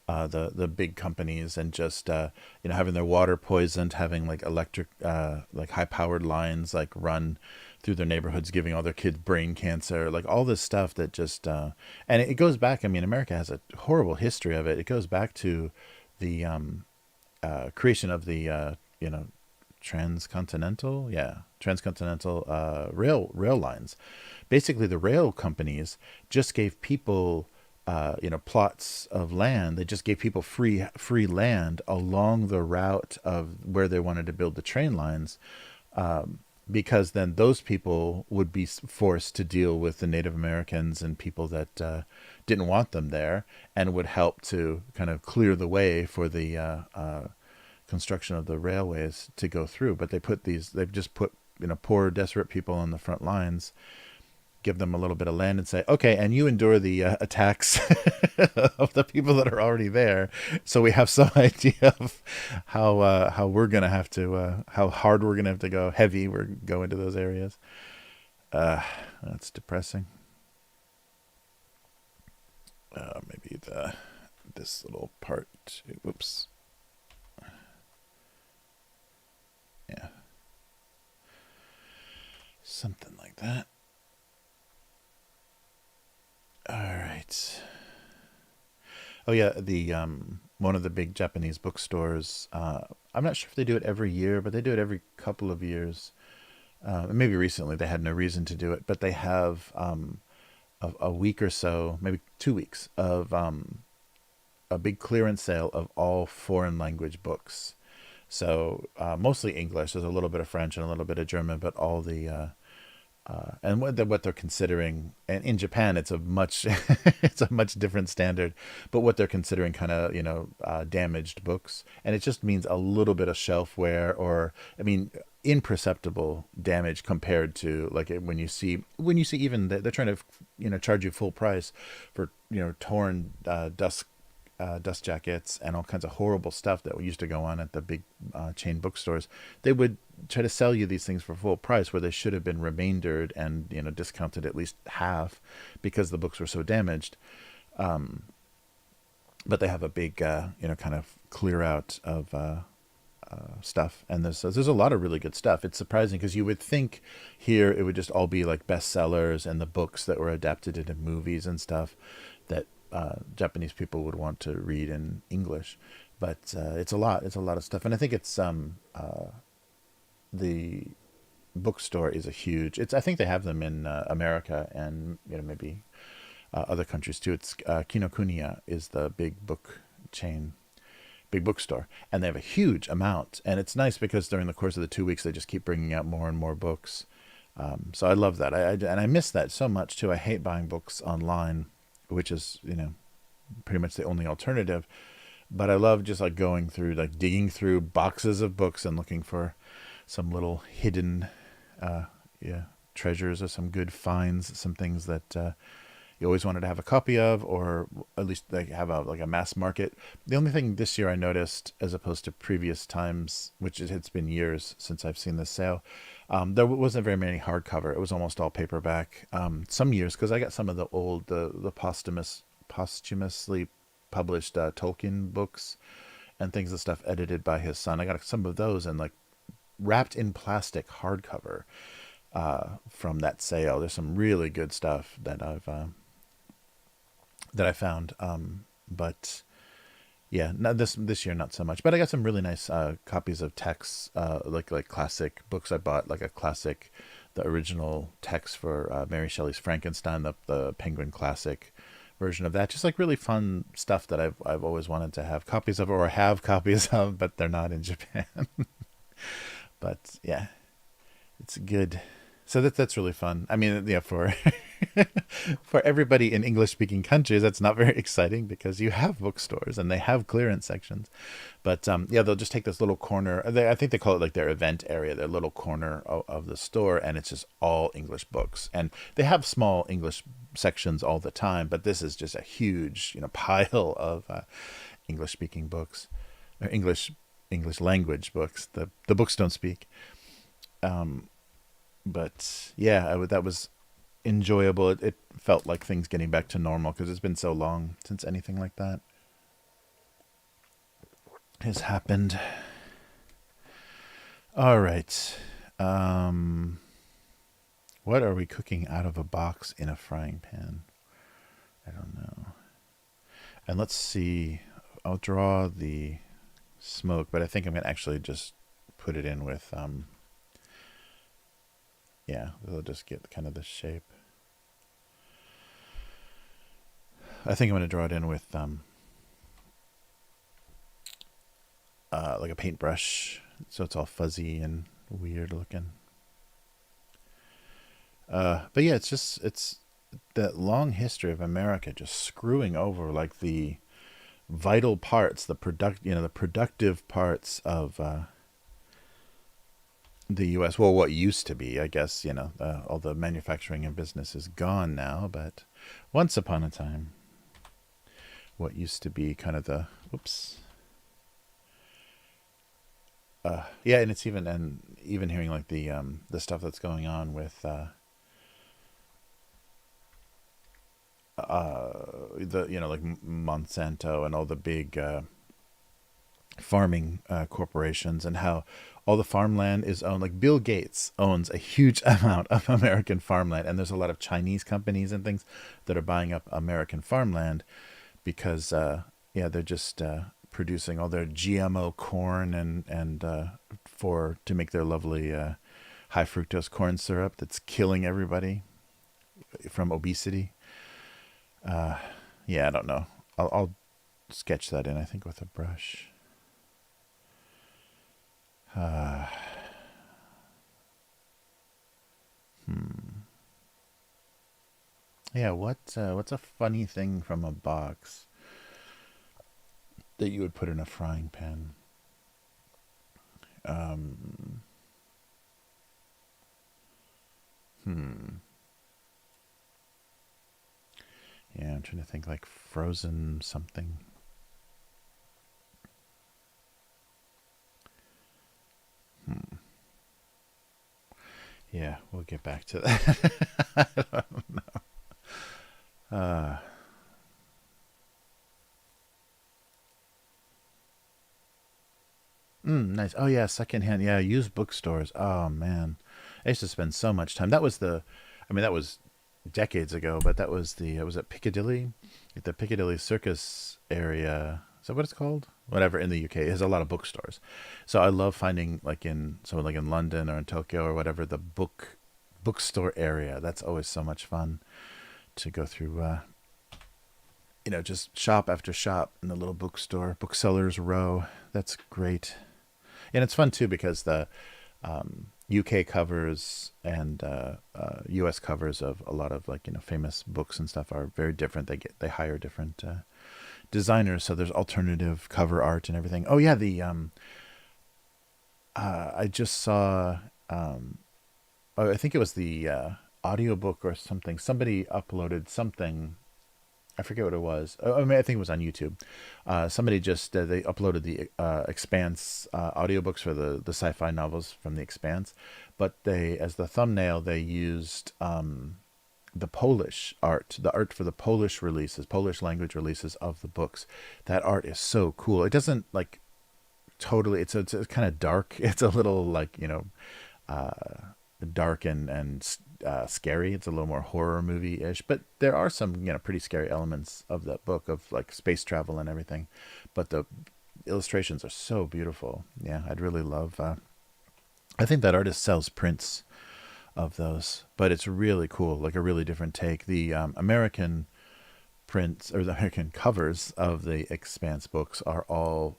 the big companies, and just having their water poisoned, having like electric like high powered lines like run through their neighborhoods, giving all their kids brain cancer, like all this stuff that just and it goes back. I mean, America has a horrible history of it. It goes back to the creation of the transcontinental rail lines. Basically, the rail companies just gave people plots of land. They just gave people free land along the route of where they wanted to build the train lines, because then those people would be forced to deal with the Native Americans and people that didn't want them there, and would help to kind of clear the way for the construction of the railways to go through. But they've just put poor desperate people on the front lines, give them a little bit of land, and say, okay, and you endure the attacks of the people that are already there, so we have some idea of how we're gonna have to how hard we're gonna have to go, heavy we're go into those areas. That's depressing. Maybe this little part. Whoops. Yeah, something like that. All right. Oh yeah, the one of the big Japanese bookstores. I'm not sure if they do it every year, but they do it every couple of years. Maybe recently they had no reason to do it, but they have a week or so, maybe 2 weeks of a big clearance sale of all foreign language books. So mostly English. There's a little bit of French and a little bit of German, but all the and what they're considering, and in Japan it's a much it's a much different standard, but what they're considering kind of damaged books, and it just means a little bit of shelf wear, or I mean imperceptible damage compared to like when you see even they're trying to charge you full price for torn dust jackets and all kinds of horrible stuff that used to go on at the big chain bookstores. They would try to sell you these things for full price, where they should have been remaindered and discounted at least half, because the books were so damaged. But they have a big kind of clear out of stuff, and there's a lot of really good stuff. It's surprising, because you would think here it would just all be like bestsellers and the books that were adapted into movies and stuff that Japanese people would want to read in English, but it's a lot. It's a lot of stuff, and I think it's the bookstore is a huge. I think they have them in America and maybe other countries too. It's Kinokuniya is the big book chain, big bookstore, and they have a huge amount. And it's nice because during the course of the 2 weeks, they just keep bringing out more and more books. So I love that. And I miss that so much too. I hate buying books online, which is pretty much the only alternative. But I love just like going through, like digging through boxes of books and looking for some little hidden treasures, or some good finds, some things that you always wanted to have a copy of, or at least like have a mass market. The only thing this year I noticed, as opposed to previous times, which it's been years since I've seen this sale, there wasn't very many hardcover. It was almost all paperback. Some years, because I got some of the old the posthumously published Tolkien books and things, the stuff edited by his son. I got some of those, and like wrapped in plastic hardcover from that sale. There's some really good stuff that I found, but yeah, not this year, not so much. But I got some really nice copies of texts, like classic books. I bought like the original text for Mary Shelley's Frankenstein, the Penguin Classic version of that. Just like really fun stuff that I've always wanted to have copies of, or have copies of, but they're not in Japan. But yeah, it's good. So that's really fun. I mean, yeah, for for everybody in English speaking countries, that's not very exciting because you have bookstores and they have clearance sections. But yeah, they'll just take this little corner. I think they call it like their event area, their little corner of the store, and it's just all English books. And they have small English sections all the time, but this is just a huge, pile of English speaking books, or English language books. The books don't speak. But yeah, that was enjoyable. It felt like things getting back to normal because it's been so long since anything like that has happened. All right. What are we cooking out of a box in a frying pan? I don't know. And let's see. I'll draw the smoke, but I think I'm going to actually just put it in with, yeah, it'll just get kind of the shape. I think I'm going to draw it in with like a paintbrush, so it's all fuzzy and weird looking. But yeah, it's that long history of America just screwing over like the vital parts, the productive parts of the U.S. Well, what used to be, I guess, all the manufacturing and business is gone now, but once upon a time, what used to be kind of the, whoops. Yeah, and it's even hearing like the stuff that's going on with like Monsanto and all the big farming corporations, and how all the farmland is owned. Like Bill Gates owns a huge amount of American farmland, and there's a lot of Chinese companies and things that are buying up American farmland because yeah, they're just producing all their GMO corn and to make their lovely high fructose corn syrup that's killing everybody from obesity. Yeah, I don't know. I'll sketch that in, I think, with a brush. Yeah, what's a funny thing from a box that you would put in a frying pan? Um, hmm. Yeah, I'm trying to think like frozen something. Yeah, we'll get back to that. I don't know. Nice. Oh yeah, secondhand. Yeah, used bookstores. Oh man, I used to spend so much time. I mean, that was decades ago, but that was was at Piccadilly, at the Piccadilly Circus area. Is that what it's called? Whatever, in the UK, it has a lot of bookstores. So I love finding like in London or in Tokyo or whatever, the bookstore area. That's always so much fun to go through. Just shop after shop in the little bookstore, booksellers row. That's great. And it's fun too because the UK covers and US covers of a lot of famous books and stuff are very different. They hire different designers, so there's alternative cover art and everything. Oh yeah, the I just saw I think it was the audiobook or something. Somebody uploaded something. I forget what it was. I mean, I think it was on YouTube. Somebody just they uploaded the Expanse audiobooks for the sci-fi novels from the Expanse, but as the thumbnail they used the Polish art, the art for the Polish releases, Polish language releases of the books. That art is so cool. It doesn't like totally. It's kind of dark. It's a little uh, dark and scary. It's a little more horror movie-ish, but there are some pretty scary elements of that book of like space travel and everything. But the illustrations are so beautiful. Yeah, I'd really love. I think that artist sells prints of those, but it's really cool. Like a really different take. The American prints or the American covers of the Expanse books are all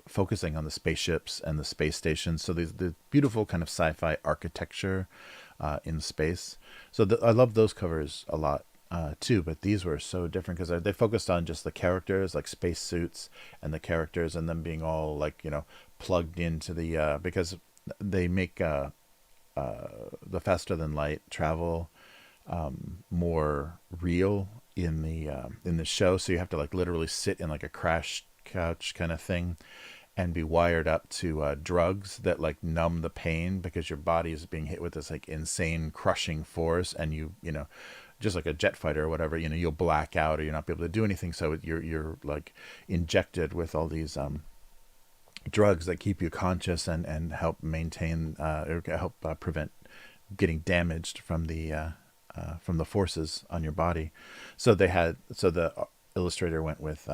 focusing on the spaceships and the space stations. So the beautiful kind of sci-fi architecture in space. So I love those covers a lot too. But these were so different because they focused on just the characters, like spacesuits and the characters, and them being all like plugged into the because they make the faster than light travel more real in the show, so you have to like literally sit in like a crash couch kind of thing and be wired up to drugs that like numb the pain because your body is being hit with this like insane crushing force, and you know just like a jet fighter or whatever, you'll black out or you'll not be able to do anything. So you're like injected with all these drugs that keep you conscious and help maintain or help prevent getting damaged from the forces on your body. So the illustrator went with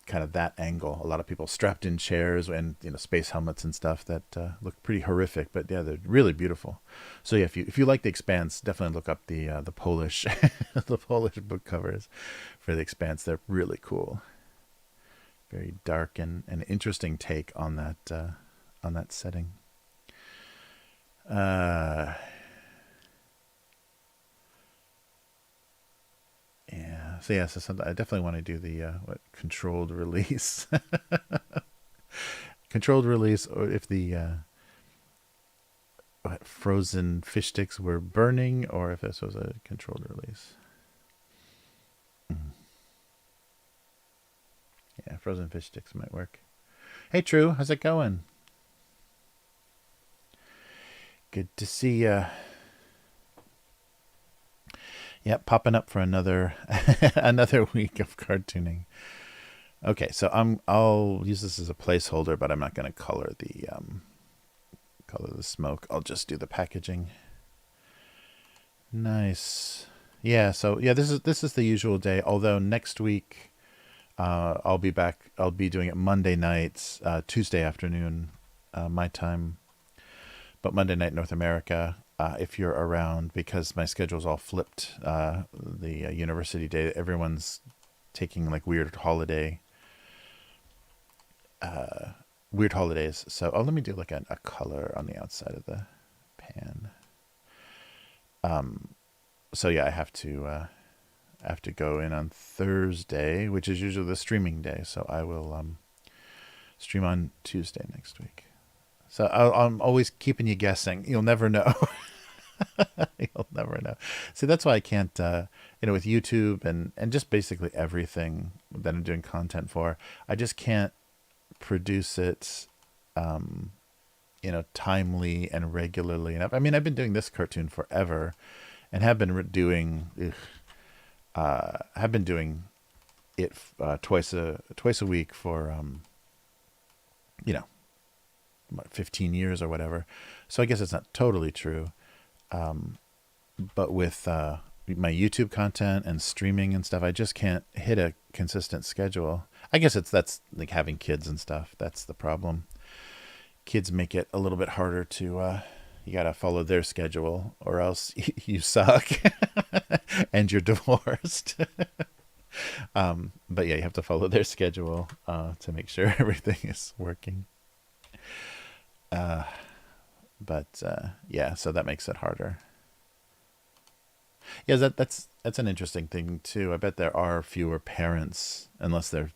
kind of that angle. A lot of people strapped in chairs and space helmets and stuff that look pretty horrific, but yeah, they're really beautiful. So yeah, if you like The Expanse, definitely look up the Polish the Polish book covers for The Expanse. They're really cool. Very dark and an interesting take on that setting. Yeah. So yeah, so something, I definitely want to do the controlled release, controlled release, or if the frozen fish sticks were burning, or if this was a controlled release. Yeah, frozen fish sticks might work. Hey, True, how's it going? Good to see ya. Yep, popping up for another another week of cartooning. Okay, so I'll use this as a placeholder, but I'm not going to color the smoke. I'll just do the packaging. Nice. Yeah, so yeah, this is the usual day. Although next week, I'll be back. I'll be doing it Monday nights, Tuesday afternoon, my time, but Monday night North America. If you're around, because my schedule's all flipped. The university day, everyone's taking like weird holidays. So let me do like a color on the outside of the pan. So yeah, I have to go in on Thursday, which is usually the streaming day. So I will stream on Tuesday next week. So I'm always keeping you guessing. You'll never know. You'll never know. See, that's why I can't, with YouTube and just basically everything that I'm doing content for, I just can't produce it, timely and regularly enough. I mean, I've been doing this cartoon forever and have been doing it twice a week for, 15 years or whatever. So I guess it's not totally true. But with my YouTube content and streaming and stuff, I just can't hit a consistent schedule. I guess that's like having kids and stuff. That's the problem. Kids make it a little bit harder to, you got to follow their schedule or else you suck and you're divorced. But yeah, you have to follow their schedule to make sure everything is working. Yeah, so that makes it harder. Yeah, that's an interesting thing too. I bet there are fewer parents, unless they're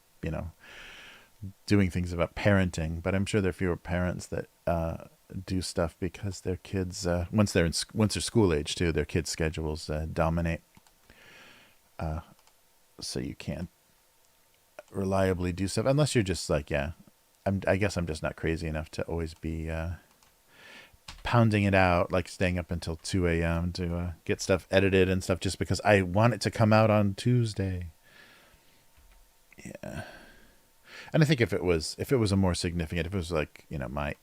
doing things about parenting. But I'm sure there are fewer parents that do stuff because their kids, once they're school age too, their kids' schedules dominate. So you can't reliably do stuff unless you're just like, yeah. I guess I'm just not crazy enough to always be pounding it out, like staying up until 2 a.m. to get stuff edited and stuff just because I want it to come out on Tuesday. Yeah. And I think if it was a more significant, if it was like, my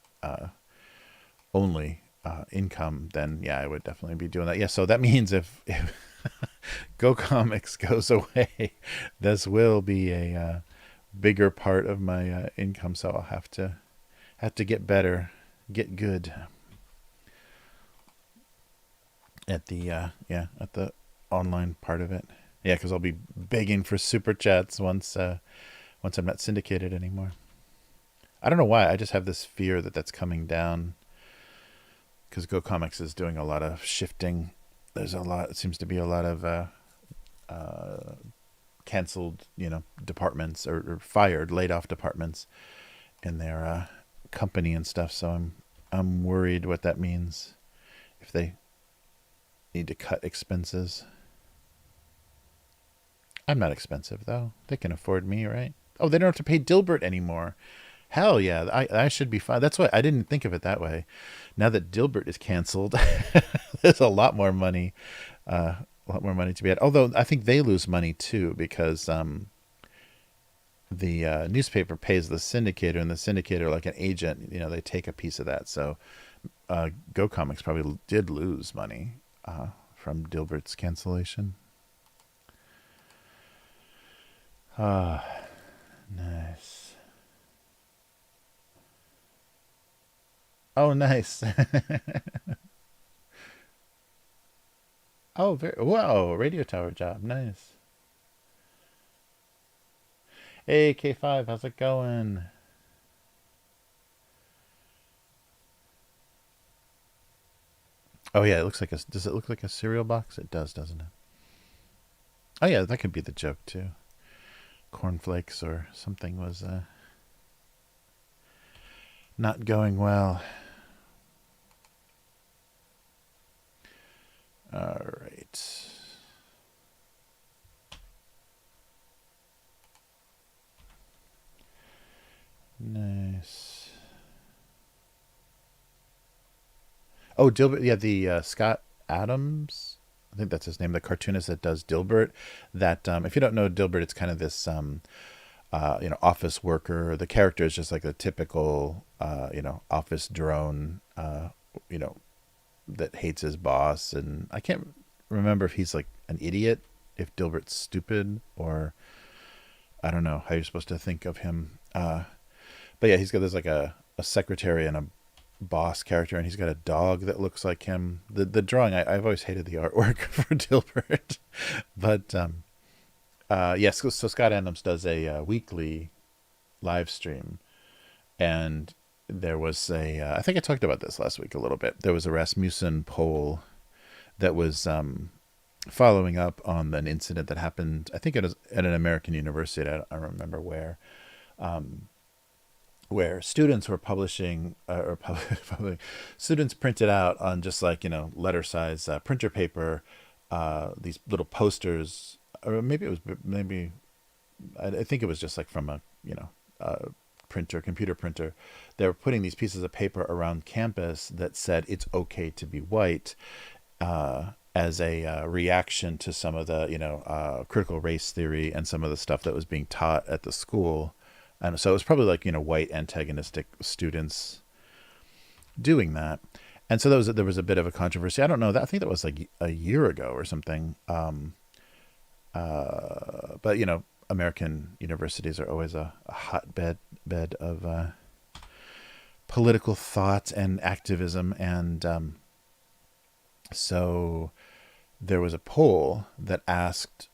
only income, then yeah, I would definitely be doing that. Yeah, so that means if Go Comics goes away, this will be a bigger part of my income, so I'll have to get better, get good at the online part of it. Yeah, because I'll be begging for super chats once I'm not syndicated anymore. I don't know why. I just have this fear that that's coming down because Go Comics is doing a lot of shifting. There's a lot. It seems to be a lot of uh, canceled, departments or fired, laid off departments in their company and stuff. So I'm worried what that means if they need to cut expenses. I'm not expensive though. They can afford me, right? Oh, they don't have to pay Dilbert anymore. Hell yeah, I should be fine. That's why I didn't think of it that way. Now that Dilbert is canceled, there's a lot more money to be had. Although I think they lose money too because the newspaper pays the syndicator, and the syndicator, like an agent, they take a piece of that. So Go Comics probably did lose money from Dilbert's cancellation. Ah, nice. Oh, nice. Oh, very whoa! Radio tower job, nice. Hey, K5, how's it going? Oh yeah, it looks like a. Does it look like a cereal box? It does, doesn't it? Oh yeah, that could be the joke too. Cornflakes or something was not going well. All right. Nice. Oh, Dilbert. Yeah, the Scott Adams. I think that's his name. The cartoonist that does Dilbert. That if you don't know Dilbert, it's kind of this office worker. The character is just like a typical office drone. You know, that hates his boss, and I can't remember if he's like an idiot, if Dilbert's stupid, or I don't know how you're supposed to think of him. But yeah, he's got this like a secretary and a boss character, and he's got a dog that looks like him. The drawing, I've always hated the artwork for Dilbert, but yes. So Scott Adams does a weekly live stream, and there was a I think I talked about this last week a little bit. There was a Rasmussen poll that was following up on an incident that happened. I think it was at an American university. I don't remember where students were publishing students printed out on just like letter size printer paper these little posters, or maybe it was maybe I think it was just like from a printer, computer printer. They were putting these pieces of paper around campus that said it's okay to be white, as a reaction to some of the critical race theory and some of the stuff that was being taught at the school. And so it was probably like white antagonistic students doing that. And so there was a bit of a controversy. I don't know that I think that was like a year ago or something. But American universities are always a hotbed of political thought and activism, and so there was a poll that asked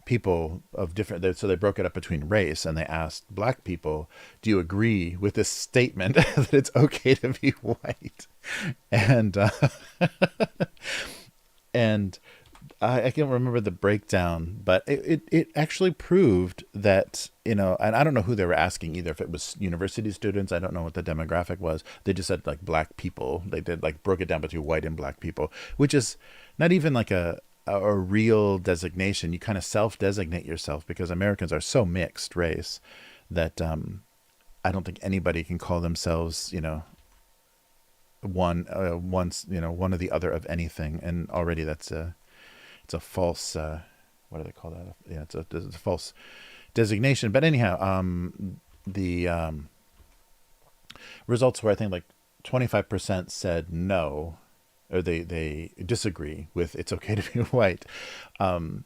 people of different. So they broke it up between race, and they asked black people, "Do you agree with this statement that it's okay to be white?" And and I can't remember the breakdown, but it actually proved that, and I don't know who they were asking either, if it was university students. I don't know what the demographic was. They just said like black people. They did like broke it down between white and black people, which is not even like a real designation. You kind of self-designate yourself because Americans are so mixed race that I don't think anybody can call themselves, one or the other of anything, and already it's a false what do they call that? Yeah, it's a false designation. But anyhow, the results were, I think, like 25% said no, or they disagree with it's okay to be white, um,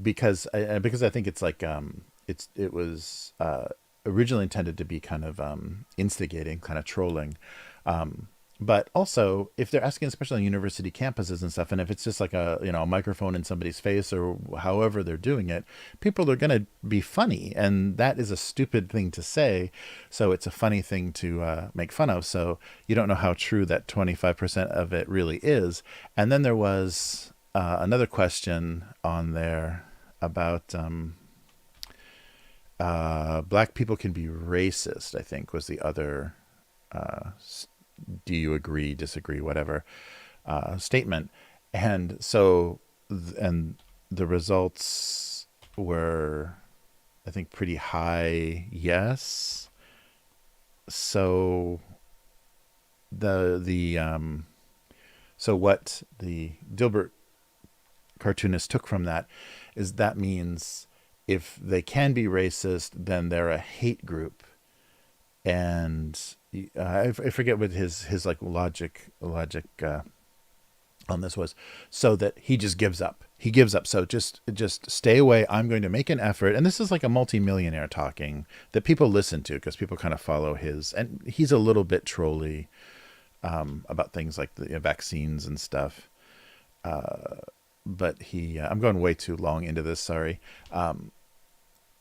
because I think it's like it was originally intended to be kind of instigating, kind of trolling, But also, if they're asking, especially on university campuses and stuff, and if it's just like a a microphone in somebody's face or however they're doing it, people are going to be funny, and that is a stupid thing to say. So it's a funny thing to make fun of. So you don't know how true that 25% of it really is. And then there was another question on there about black people can be racist. I think was the other. Uh, do you agree, disagree, whatever statement. And so, and the results were, I think, pretty high. Yes. So the so what the Dilbert cartoonist took from that is that means if they can be racist, then they're a hate group. And I forget what his like logic on this was, so that he just gives up. He gives up. So just stay away. I'm going to make an effort. And this is like a multimillionaire talking that people listen to because people kind of follow his. And he's a little bit trolly about things like the vaccines and stuff. But I'm going way too long into this. Sorry.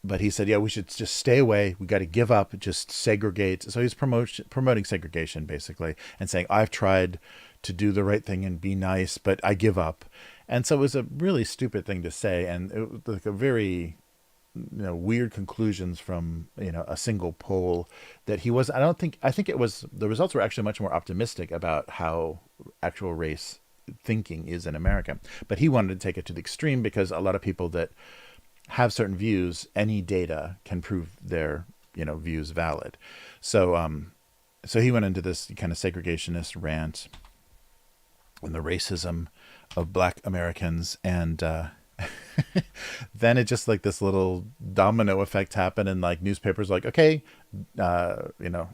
But he said, yeah, we should just stay away. We got to give up, just segregate. So he's promoting segregation, basically, and saying, I've tried to do the right thing and be nice, but I give up. And so it was a really stupid thing to say. And it was like a very, weird conclusions from, a single poll that he was, I think it was, the results were actually much more optimistic about how actual race thinking is in America. But he wanted to take it to the extreme because a lot of people that have certain views, any data can prove their views valid. So he went into this kind of segregationist rant and the racism of black Americans, and then it just like this little domino effect happened, and like newspapers like, okay, you know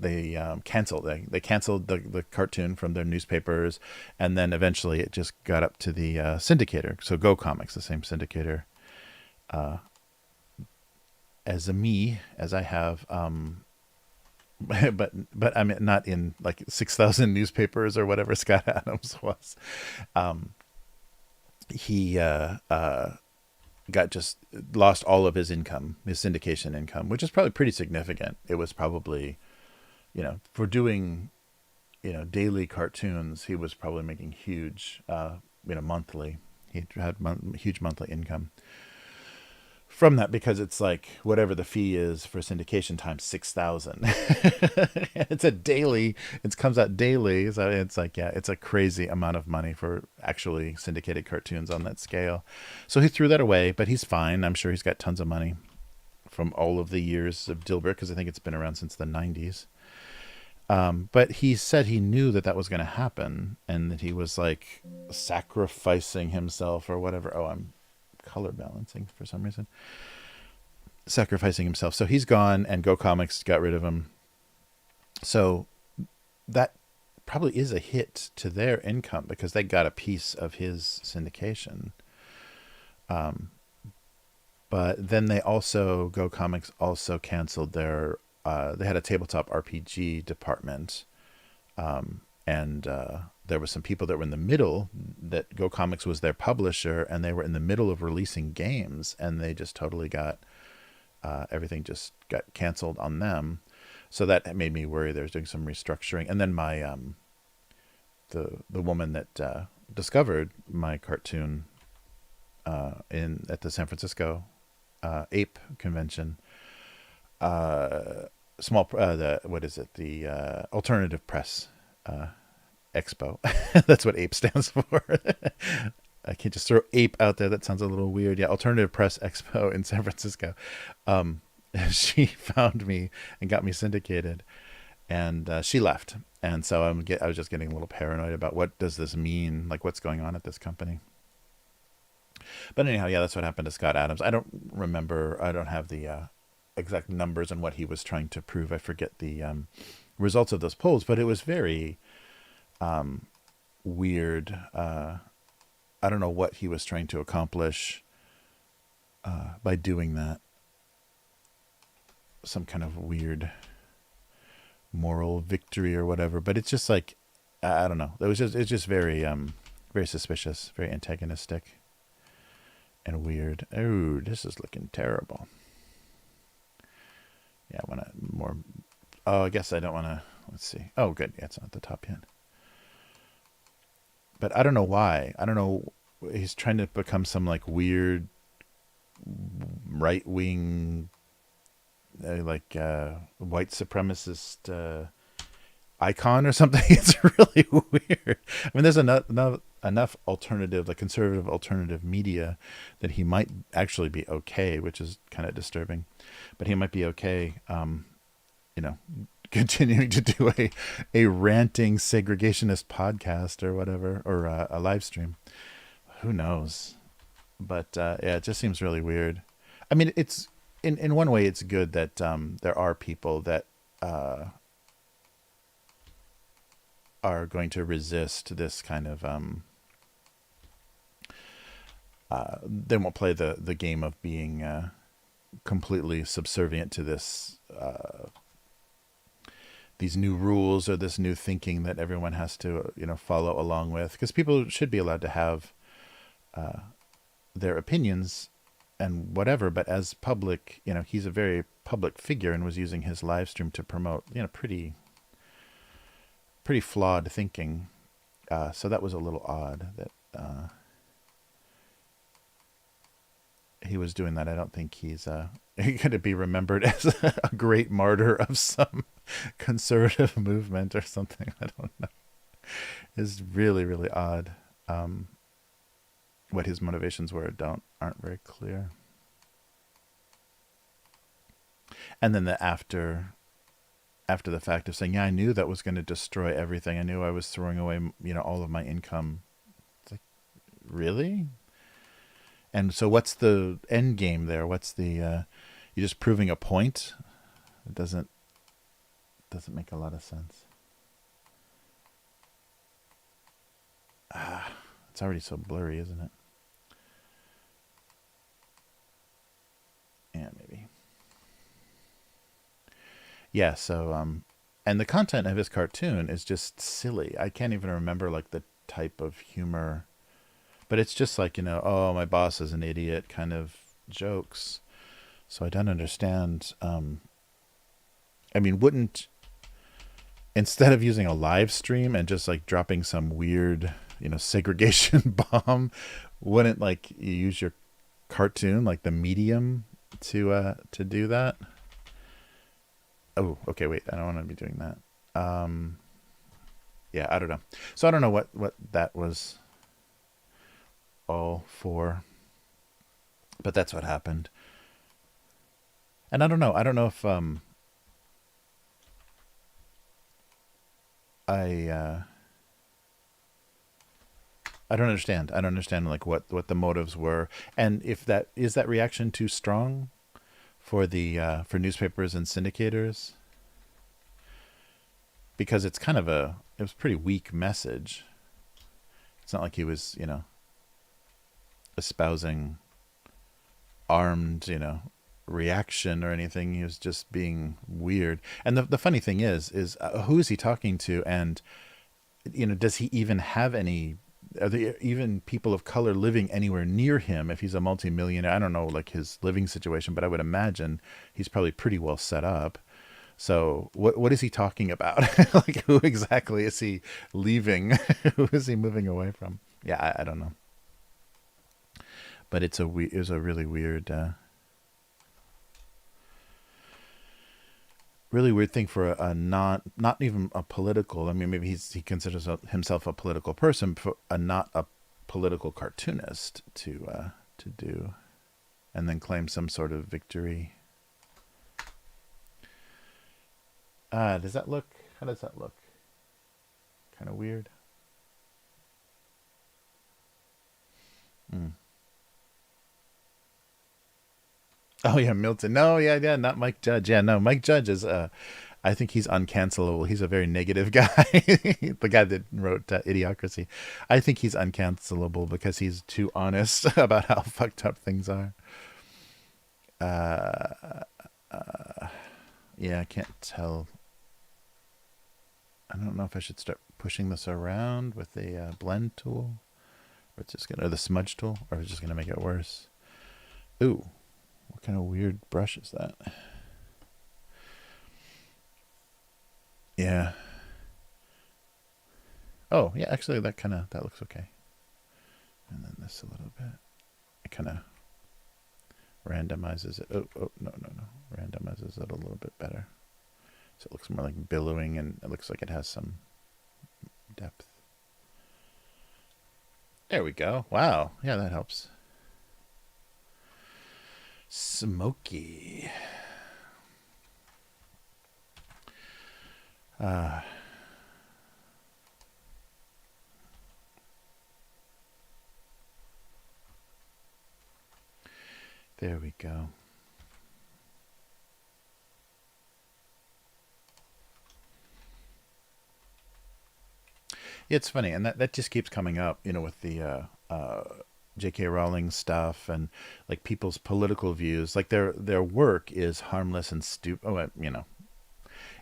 they canceled they canceled the cartoon from their newspapers, and then eventually it just got up to the syndicator. So Go Comics, the same syndicator as I have, but I'm not in like 6,000 newspapers or whatever Scott Adams was. He got just lost all of his income, his syndication income, which is probably pretty significant. It was probably, for doing, daily cartoons, he was probably making huge, monthly. He had huge monthly income from that, because it's like whatever the fee is for syndication times 6,000. It's a daily, it comes out daily. So it's like, yeah, it's a crazy amount of money for actually syndicated cartoons on that scale. So he threw that away, but he's fine. I'm sure he's got tons of money from all of the years of Dilbert, because I think it's been around since the 90s. But he said he knew that was going to happen, and that he was like sacrificing himself or whatever. Oh, I'm color balancing for some reason. Sacrificing himself. So he's gone, and Go Comics got rid of him. So that probably is a hit to their income, because they got a piece of his syndication. But then Go Comics also canceled their, they had a tabletop RPG department. And there were some people that were in the middle, that Go Comics was their publisher, and they were in the middle of releasing games, and they just totally got, everything just got canceled on them. So that made me worry. They was doing some restructuring. And then my, the woman that discovered my cartoon at the San Francisco Ape convention, the Alternative Press Expo. That's what APE stands for. I can't just throw ape out there. That sounds a little weird. Yeah, Alternative Press Expo in San Francisco. She found me and got me syndicated, and she left. And so I was just getting a little paranoid about, what does this mean? Like, what's going on at this company? But anyhow, yeah, that's what happened to Scott Adams. I don't remember. I don't have the exact numbers on what he was trying to prove. I forget the results of those polls, but it was very weird. I don't know what he was trying to accomplish by doing that. Some kind of weird moral victory or whatever. But it's just like, I don't know. It's just very very suspicious, very antagonistic, and weird. Oh, this is looking terrible. Yeah, I want to more. Oh, I guess I don't want to. Let's see. Oh, good. Yeah, it's not at the top yet. But I don't know why. I don't know. He's trying to become some like weird right wing, white supremacist icon or something. It's really weird. I mean, there's enough alternative, like conservative alternative media, that he might actually be okay, which is kind of disturbing. But he might be okay, continuing to do a ranting segregationist podcast or whatever, or a live stream. Who knows? But yeah, it just seems really weird. I mean, it's in one way, it's good that there are people that are going to resist this kind of they won't play the game of being completely subservient to this these new rules or this new thinking that everyone has to follow along with, because people should be allowed to have their opinions and whatever, but as public, he's a very public figure and was using his live stream to promote pretty flawed thinking. So that was a little odd that he was doing that. I don't think he's going to be remembered as a great martyr of some conservative movement or something. I don't know. It's really, really odd. What his motivations were aren't very clear. And then the after the fact of saying, yeah, I knew that was going to destroy everything. I knew I was throwing away, all of my income. It's like, really? And so what's the end game there? What's the, you're just proving a point? It doesn't make a lot of sense. It's already so blurry, isn't it? Yeah, maybe. Yeah, so and the content of his cartoon is just silly. I can't even remember like the type of humor, but it's just like, oh, my boss is an idiot kind of jokes. So I don't understand. I mean, wouldn't, instead of using a live stream and just like dropping some weird, segregation bomb, wouldn't like you use your cartoon, like the medium, to do that? Oh, okay, wait, I don't want to be doing that. Yeah, I don't know. So I don't know what that was all for, but that's what happened. And I don't know if I don't understand. I don't understand like what the motives were, and if that reaction too strong for the for newspapers and syndicators, because it's kind of it was a pretty weak message. It's not like he was espousing armed reaction or anything. He was just being weird. And the funny thing is who is he talking to, and does he even have any, are there even people of color living anywhere near him if he's a multimillionaire? I don't know like his living situation, but I would imagine he's probably pretty well set up. So what is he talking about? Like, who exactly is he leaving? Who is he moving away from? Yeah, I don't know. But it was a really weird really weird thing for a not even a political, I mean, maybe he considers himself a political person, for not a political cartoonist to do, and then claim some sort of victory. How does that look? Kind of weird. Oh yeah, Milton. No, yeah, not Mike Judge. Yeah, no, Mike Judge is. I think he's uncancelable. He's a very negative guy. The guy that wrote Idiocracy. I think he's uncancelable because he's too honest about how fucked up things are. Yeah, I can't tell I don't know if I should start pushing this around with the blend tool, or it's just gonna, or the smudge tool, or it's just gonna make it worse. Ooh, what kind of weird brush is that? Yeah. Oh, yeah, actually that looks okay. And then this a little bit. It kind of randomizes it. Oh, no. Randomizes it a little bit better. So it looks more like billowing, and it looks like it has some depth. There we go. Wow. Yeah, that helps. Smoky. Uh, there we go. It's funny, and that just keeps coming up, with the J.K. Rowling stuff and like people's political views. Like their work is harmless and stupid. Oh,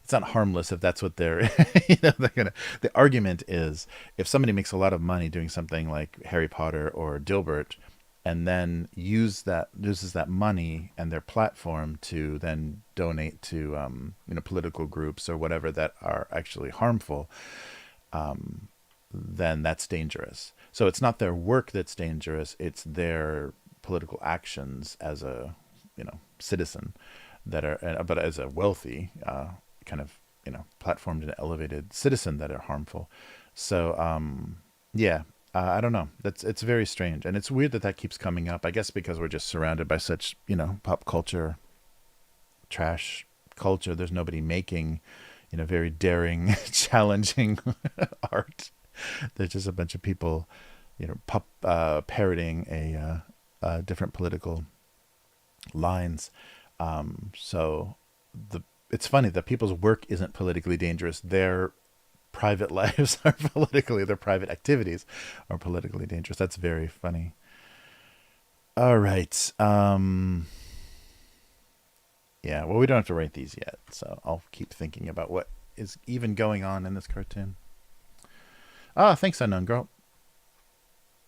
it's not harmless if that's what they're. They're gonna. The argument is if somebody makes a lot of money doing something like Harry Potter or Dilbert, and then uses that money and their platform to then donate to political groups or whatever that are actually harmful, then that's dangerous. So it's not their work that's dangerous; it's their political actions as a citizen that are, but as a wealthy kind of platformed and elevated citizen that are harmful. So yeah, I don't know. It's very strange, and it's weird that keeps coming up. I guess because we're just surrounded by such pop culture trash culture. There's nobody making very daring, challenging art. There's just a bunch of people, parroting different political lines. So the it's funny that people's work isn't politically dangerous. Their private lives are their private activities are politically dangerous. That's very funny. All right. Yeah, well, we don't have to write these yet, so I'll keep thinking about what is even going on in this cartoon. Ah, thanks, Unknown Girl.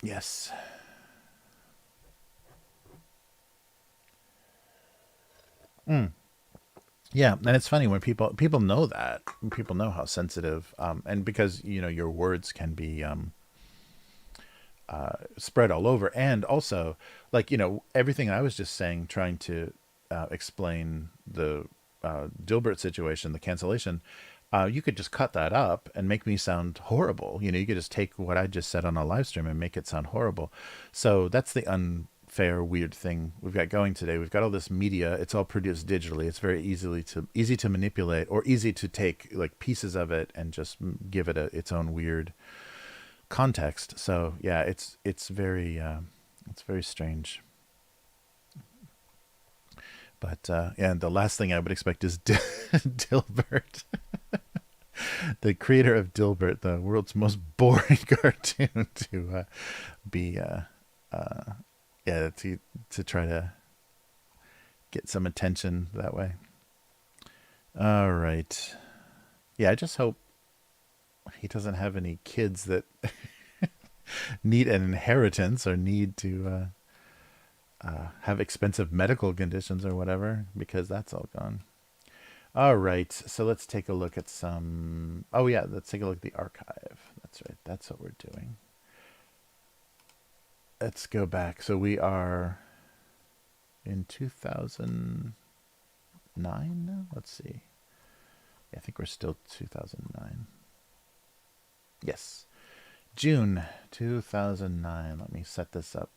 Yes. Mm. Yeah, and it's funny when people know that people know how sensitive, and because your words can be spread all over, and also like everything I was just saying, trying to explain the Dilbert situation, the cancellation. You could just cut that up and make me sound horrible. You could just take what I just said on a live stream and make it sound horrible. So that's the unfair, weird thing we've got going today. We've got all this media. It's all produced digitally. It's very easy to manipulate, or easy to take like pieces of it and just give it its own weird context. So yeah, it's very strange. But yeah, and the last thing I would expect is Dilbert, the creator of Dilbert, the world's most boring cartoon, to be yeah, to try to get some attention that way. All right. Yeah, I just hope he doesn't have any kids that need an inheritance or need to have expensive medical conditions or whatever, because that's all gone. All right, so let's take a look at some. Oh yeah, let's take a look at the archive. That's right. That's what we're doing. Let's go back. So we are in 2009 now. Let's see. Yeah, I think we're still 2009. Yes, June 2009. Let me set this up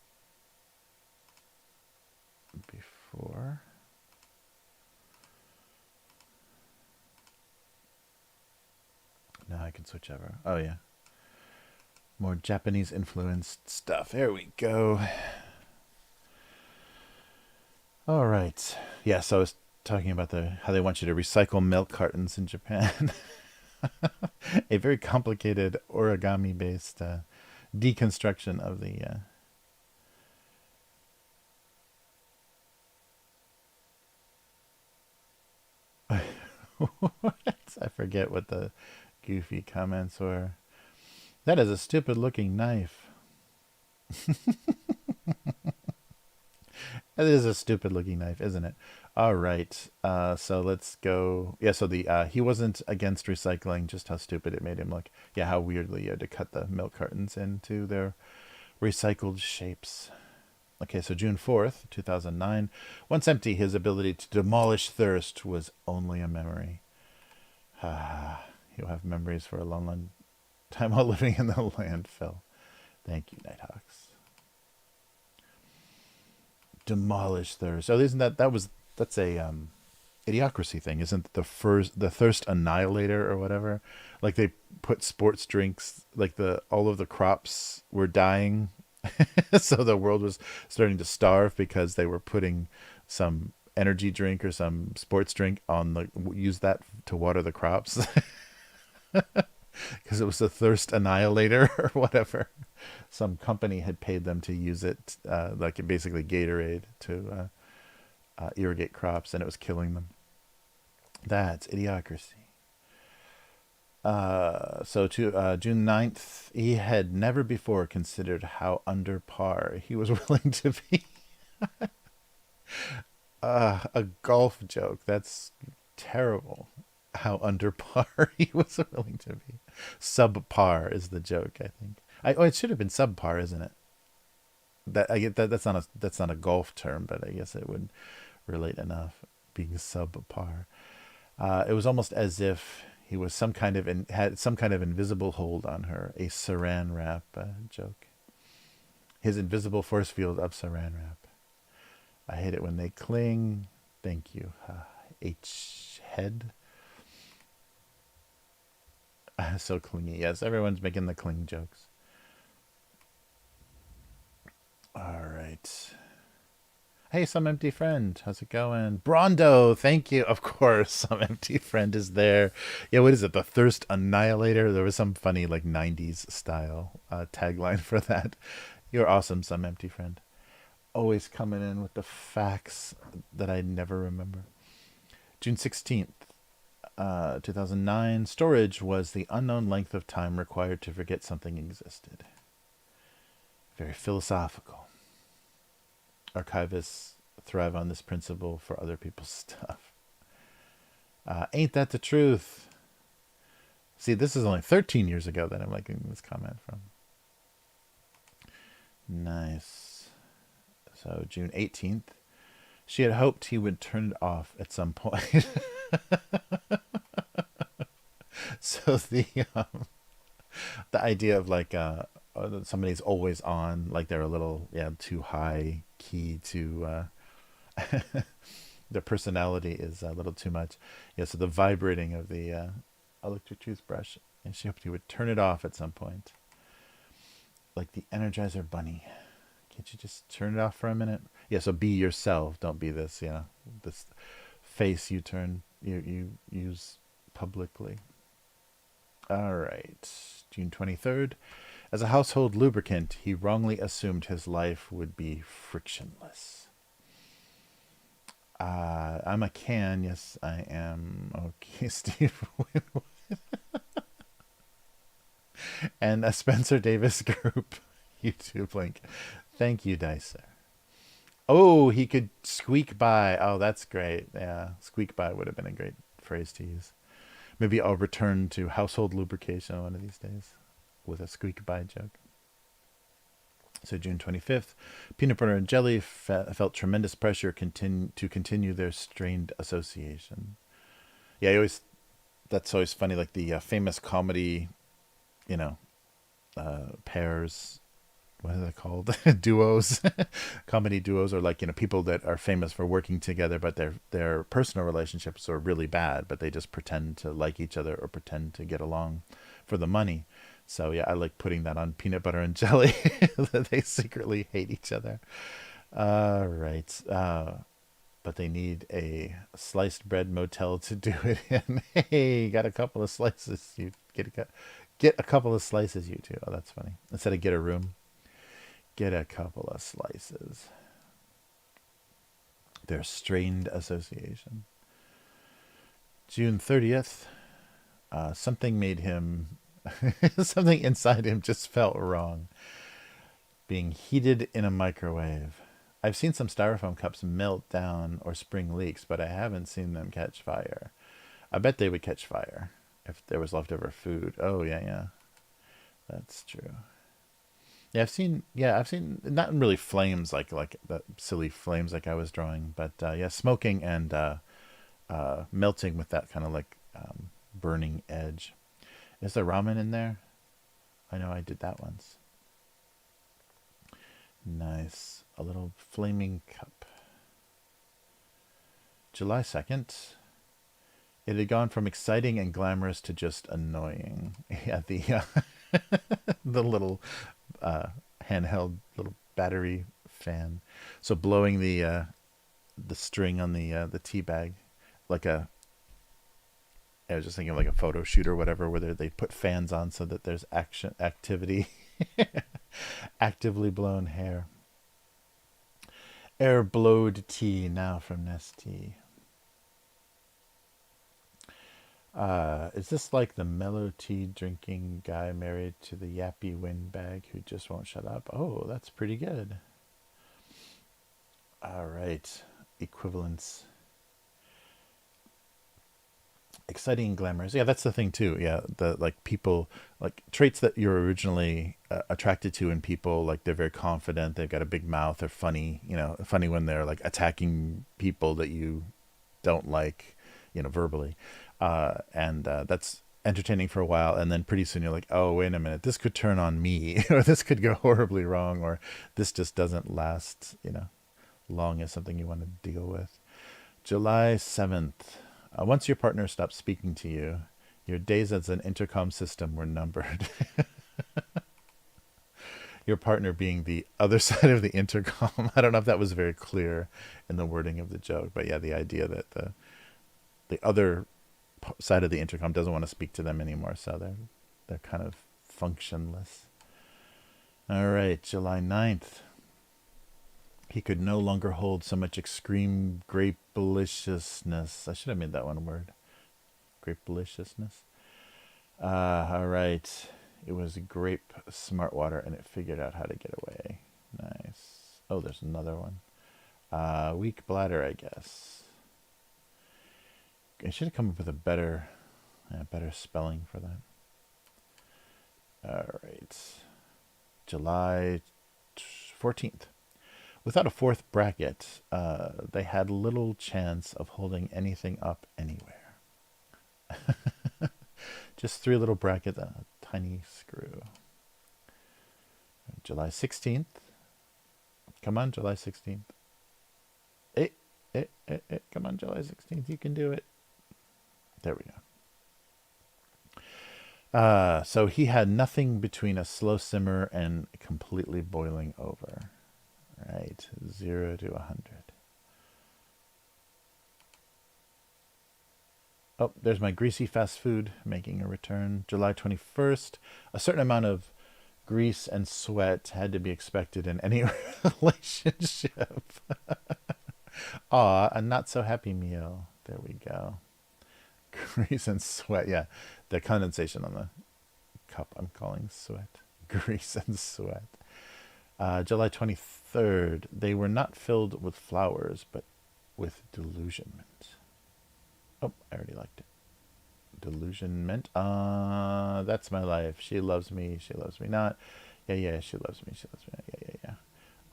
before. Now I can switch over. Oh yeah, more Japanese influenced stuff. There we go. All right. Yeah, so I was talking about how they want you to recycle milk cartons in Japan. A very complicated origami based deconstruction of the what? I forget what the Goofy comments were, that is a stupid looking knife. It is a stupid looking knife, isn't it? All right. So let's go. Yeah. So he wasn't against recycling, just how stupid it made him look. Yeah. How weirdly you had to cut the milk cartons into their recycled shapes. Okay. So June 4th, 2009. Once empty, his ability to demolish thirst was only a memory. He'll have memories for a long, long time while living in the landfill. Thank you, Nighthawks. Demolish thirst. Oh, isn't that's a idiocracy thing, isn't the thirst annihilator or whatever? Like they put sports drinks, like the all of the crops were dying, so the world was starting to starve because they were putting some energy drink or some sports drink on the use that to water the crops because it was a thirst annihilator or whatever. Some company had paid them to use it, like basically Gatorade to irrigate crops, and it was killing them. That's idiocracy. So to June 9th, he had never before considered how under par he was willing to be. A golf joke. That's terrible. How under par he was willing to be. Subpar is the joke, I think. It should have been subpar, isn't it? That I get that that's not a golf term, but I guess it would relate enough. Being subpar. It was almost as if he was had some kind of invisible hold on her. A saran wrap joke. His invisible force field of saran wrap. I hate it when they cling. Thank you. H head. So clingy. Yes, everyone's making the cling jokes. All right. Hey, some empty friend. How's it going? Brondo, thank you. Of course, some empty friend is there. Yeah, what is it? The Thirst Annihilator? There was some funny, like, 90s style tagline for that. You're awesome, some empty friend. Always coming in with the facts that I never remember. June 16th, 2009. Storage was the unknown length of time required to forget something existed. Very philosophical. Archivists thrive on this principle for other people's stuff. Ain't that the truth? See, this is only 13 years ago that I'm liking this comment from. Nice. So June 18th. She had hoped he would turn it off at some point. So the idea of like somebody's always on, like they're a little too high key to their personality is a little too much. Yeah, so the vibrating of the electric toothbrush, and she hoped he would turn it off at some point. Like the Energizer Bunny. Can't you just turn it off for a minute? Yeah, so be yourself. Don't be this, this face you use publicly. All right. June 23rd. As a household lubricant, he wrongly assumed his life would be frictionless. I'm a can. Yes, I am. Okay, Steve. And a Spencer Davis Group YouTube link. Thank you, Dicer. Oh, he could squeak by. Oh, that's great. Yeah, squeak by would have been a great phrase to use. Maybe I'll return to household lubrication one of these days with a squeak by joke. So June 25th, Peanut Butter and Jelly felt tremendous pressure to continue their strained association. Yeah, that's always funny, like the famous comedy, pairs, what are they called? Duos. Comedy duos are like, people that are famous for working together, but their personal relationships are really bad, but they just pretend to like each other or pretend to get along for the money. So yeah, I like putting that on Peanut Butter and Jelly. That they secretly hate each other. All right. But they need a sliced bread motel to do it in. Hey, got a couple of slices. You get a couple of slices, you two. Oh, that's funny. Instead of get a room, get a couple of slices. Their strained association. June 30th. Something made him, something inside him just felt wrong. Being heated in a microwave. I've seen some styrofoam cups melt down or spring leaks, but I haven't seen them catch fire. I bet they would catch fire if there was leftover food. Oh, yeah, yeah. That's true. I've seen not really flames like the silly flames like I was drawing, but yeah, smoking and melting with that kind of like burning edge. Is there ramen in there? I know I did that once. Nice. A little flaming cup. July 2nd. It had gone from exciting and glamorous to just annoying. Yeah, the little handheld little battery fan. So blowing the string on the tea bag, like a. I was just thinking of like a photo shoot or whatever, where they put fans on so that there's activity, actively blown hair. Air blowed tea now from Nestea. Is this like the mellow tea drinking guy married to the yappy windbag who just won't shut up? Oh, that's pretty good. All right. Equivalence. Exciting and glamorous. Yeah, that's the thing too. Yeah, the like people like traits that you're originally attracted to in people. Like they're very confident. They've got a big mouth. They're funny. You know, funny when they're like attacking people that you don't like. You know, verbally, and that's entertaining for a while. And then pretty soon you're like, oh, wait a minute, this could turn on me, or this could go horribly wrong, or this just doesn't last. You know, long as something you want to deal with. July 7th. Once your partner stopped speaking to you, your days as an intercom system were numbered. Your partner being the other side of the intercom. I don't know if that was very clear in the wording of the joke, but yeah, the idea that the other side of the intercom doesn't want to speak to them anymore, so they're kind of functionless. All right, July 9th. He could no longer hold so much extreme grape-deliciousness. I should have made that one word. Grape-deliciousness. All right. It was grape smart water, and it figured out how to get away. Nice. Oh, there's another one. Weak bladder, I guess. I should have come up with a better spelling for that. All right. July 14th. Without a fourth bracket, they had little chance of holding anything up anywhere. Just 3 little brackets and a tiny screw. July 16th. Come on, July 16th. Come on, July 16th. You can do it. There we go. So he had nothing between a slow simmer and completely boiling over. Right, 0 to 100. Oh, there's my greasy fast food making a return. July 21st. A certain amount of grease and sweat had to be expected in any relationship. Aw, a not so happy meal. There we go. Grease and sweat. Yeah, the condensation on the cup I'm calling sweat. Grease and sweat. July 23rd, they were not filled with flowers, but with delusionment. Oh, I already liked it. Delusionment. That's my life. She loves me. She loves me not. Yeah, she loves me. She loves me not. Yeah.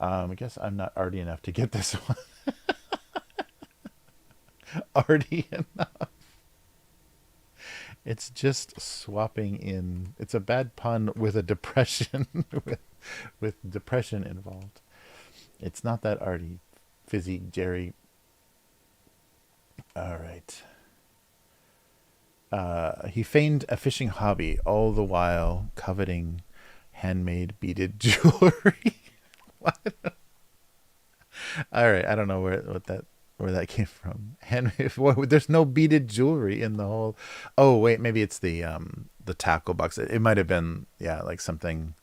I guess I'm not arty enough to get this one. Arty enough. It's just swapping in. It's a bad pun with a depression, with depression involved. It's not that arty. Fizzy Jerry. All right. He feigned a fishing hobby, all the while coveting handmade beaded jewelry. What? All right, I don't know where that came from. Handmade. There's no beaded jewelry in the whole. Oh wait, maybe it's the tackle box. It might have been like something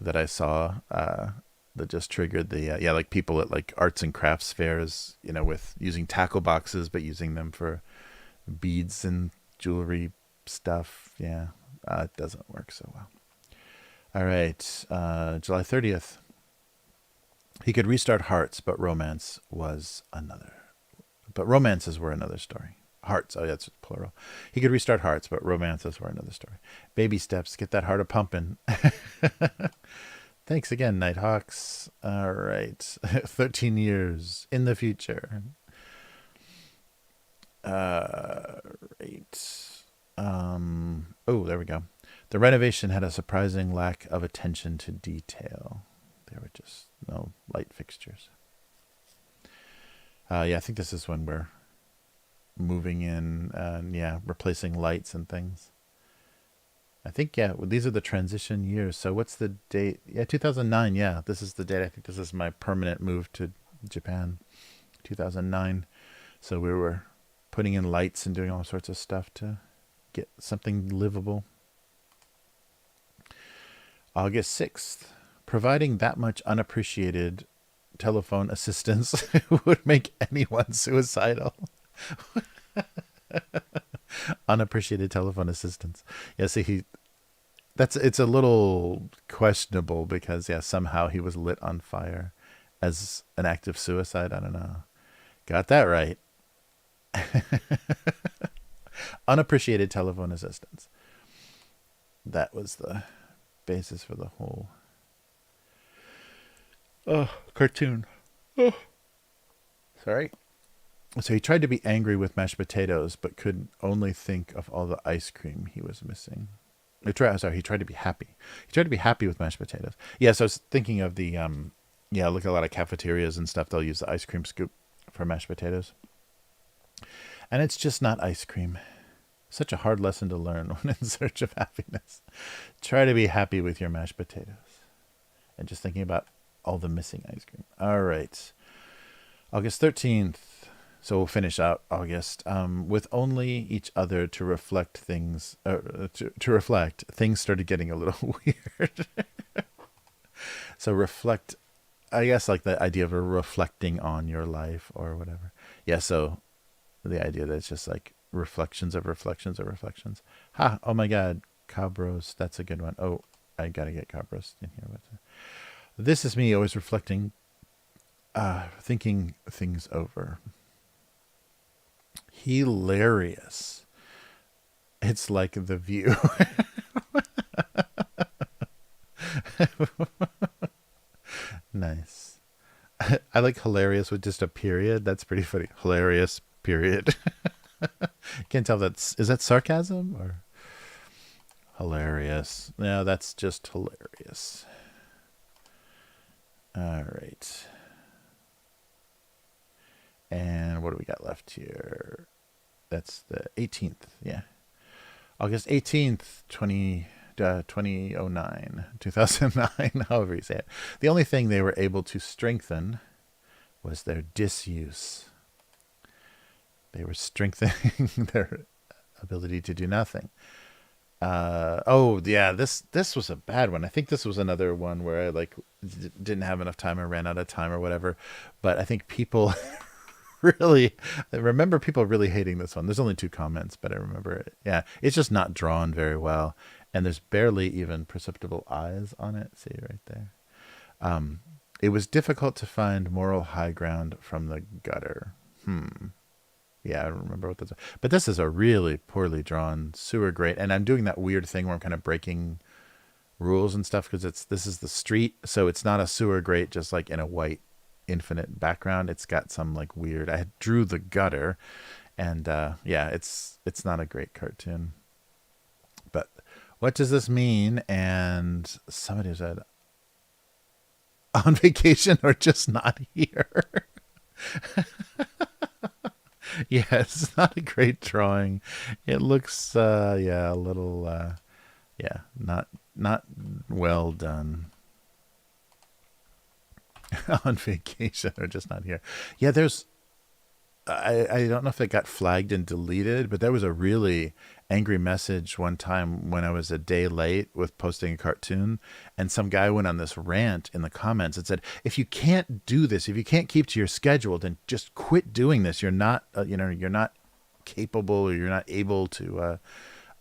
that I saw that just triggered the like people at like arts and crafts fairs, with using tackle boxes but using them for beads and jewelry stuff. Yeah, it doesn't work so well. All right, July 30th. He could restart hearts, but romances were another story. Hearts, oh, that's plural. He could restart hearts, but romances were another story. Baby steps, get that heart a pumping. Thanks again, Nighthawks. All right, 13 years in the future. Right. Oh, there we go. The renovation had a surprising lack of attention to detail. There were just no light fixtures. Yeah, I think this is when we're moving in and, replacing lights and things. I think, these are the transition years. So what's the date? Yeah, 2009. Yeah, this is the date. I think this is my permanent move to Japan, 2009. So we were putting in lights and doing all sorts of stuff to get something livable. August 6th. Providing that much unappreciated telephone assistance would make anyone suicidal. Unappreciated telephone assistance. Yeah, see, it's a little questionable because, somehow he was lit on fire as an act of suicide. I don't know. Got that right. Unappreciated telephone assistance. That was the basis for the whole cartoon. Sorry. So he tried to be angry with mashed potatoes, but could only think of all the ice cream he was missing. He tried to be happy. He tried to be happy with mashed potatoes. Yeah, so I was thinking of the, look at a lot of cafeterias and stuff. They'll use the ice cream scoop for mashed potatoes. And it's just not ice cream. Such a hard lesson to learn when in search of happiness. Try to be happy with your mashed potatoes. And just thinking about all the missing ice cream. All right. August 13th. So we'll finish out August with only each other to reflect things. Things started getting a little weird. So reflect, I guess, like the idea of reflecting on your life or whatever. Yeah. So the idea that it's just like reflections of reflections of reflections. Ha! Oh my God, Cabros. That's a good one. Oh, I gotta get Cabros in here. This is me always reflecting, thinking things over. Hilarious. It's like The View. Nice. I like hilarious with just a period. That's pretty funny. Hilarious, period. Can't tell is that sarcasm or hilarious? No, that's just hilarious. All right. And what do we got left here? That's the 18th. Yeah. August 18th, 2009, however you say it. The only thing they were able to strengthen was their disuse. They were strengthening their ability to do nothing. This was a bad one. I think this was another one where I didn't have enough time or ran out of time or whatever. But I think people I remember people really hating this one. There's only 2 comments, but I remember it. Yeah, it's just not drawn very well. And there's barely even perceptible eyes on it. See right there. It was difficult to find moral high ground from the gutter. Yeah, I don't remember what that's. But this is a really poorly drawn sewer grate. And I'm doing that weird thing where I'm kind of breaking rules and stuff because this is the street. So it's not a sewer grate just like in a white infinite background. It's got some like weird. I drew the gutter and it's not a great cartoon. But what does this mean? And somebody said on vacation or just not here. Yeah, it's not a great drawing. It looks a little not well done. On vacation or just not here. Yeah, there's I don't know if it got flagged and deleted, but there was a really angry message one time when I was a day late with posting a cartoon, and some guy went on this rant in the comments and said, if you can't do this, if you can't keep to your schedule, then just quit doing this. You're not you're not capable or you're not able to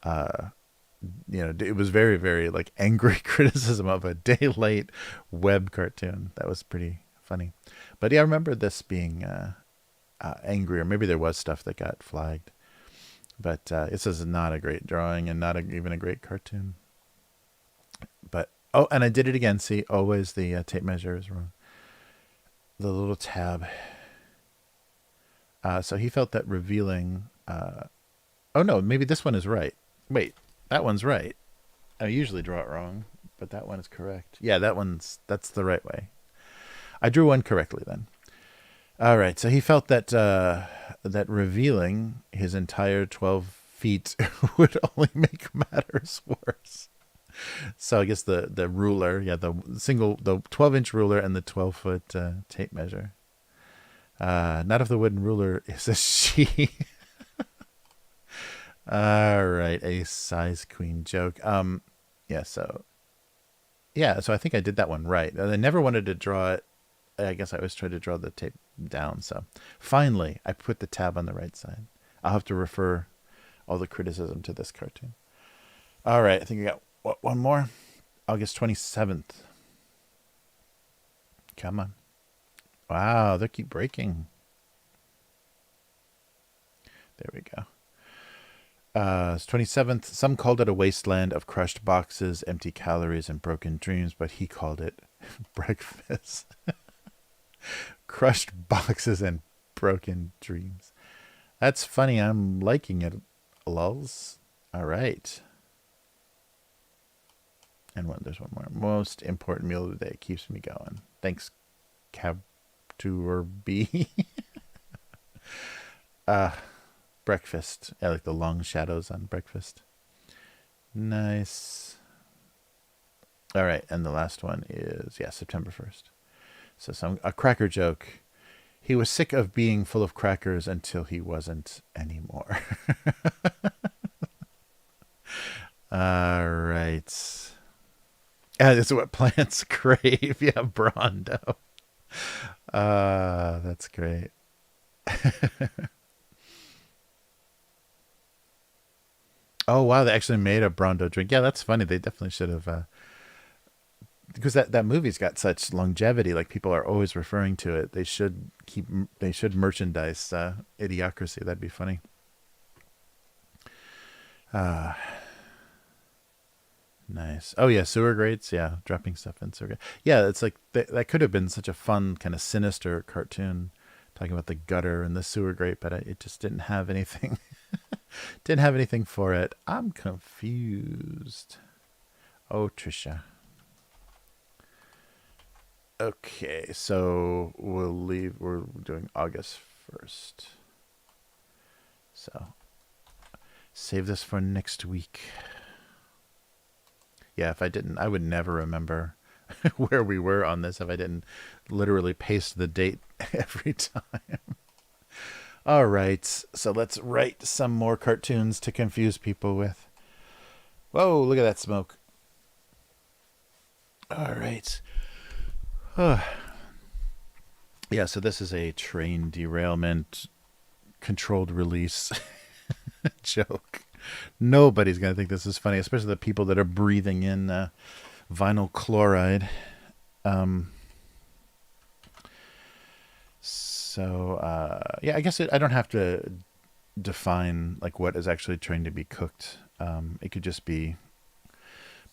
it was very, very like angry criticism of a day late web cartoon. That was pretty funny. But yeah, I remember this being angry, or maybe there was stuff that got flagged. But this is not a great drawing and not even a great cartoon. But, oh, and I did it again. See, always the tape measure is wrong. The little tab. So he felt that revealing... oh, no, maybe this one is right. Wait, that one's right. I usually draw it wrong, but that one is correct. Yeah, that's the right way. I drew one correctly then. All right, so he felt that that revealing his entire 12 feet would only make matters worse. So I guess the ruler, the 12-inch ruler and the 12-foot tape measure. Not if the wooden ruler is a she. All right, a size queen joke. So I think I did that one right. I never wanted to draw it. I guess I always tried to draw the tape down. So finally, I put the tab on the right side. I'll have to refer all the criticism to this cartoon. All right, I think I got one more. August 27th. Come on. Wow, they keep breaking. There we go. It's 27th. Some called it a wasteland of crushed boxes, empty calories, and broken dreams, but he called it breakfast. Crushed boxes and broken dreams. That's funny. I'm liking it. Lulz. All right. And there's one more. Most important meal of the day. Keeps me going. Thanks, Cab2 B. Breakfast. I like the long shadows on breakfast. Nice. All right. And the last one is, September 1st. So a cracker joke. He was sick of being full of crackers until he wasn't anymore. All right. This is what plants crave. Yeah, Brondo. That's great. Oh, wow. They actually made a Brondo drink. Yeah, that's funny. They definitely should have... because that movie's got such longevity, like people are always referring to it. They should merchandise Idiocracy. That'd be funny. Nice. Oh yeah, sewer grates. Yeah, dropping stuff in sewer. Yeah, it's like that could have been such a fun kind of sinister cartoon, talking about the gutter and the sewer grate, but it just didn't have anything. Didn't have anything for it. I'm confused. Oh, Trisha. Okay, so we're doing August 1st. So save this for next week. Yeah, if I didn't, I would never remember where we were on this if I didn't literally paste the date every time. All right, so let's write some more cartoons to confuse people with. Whoa, look at that smoke. All right. Yeah, so this is a train derailment, controlled release joke. Nobody's going to think this is funny, especially the people that are breathing in vinyl chloride. I guess I don't have to define like what is actually trying to be cooked. It could just be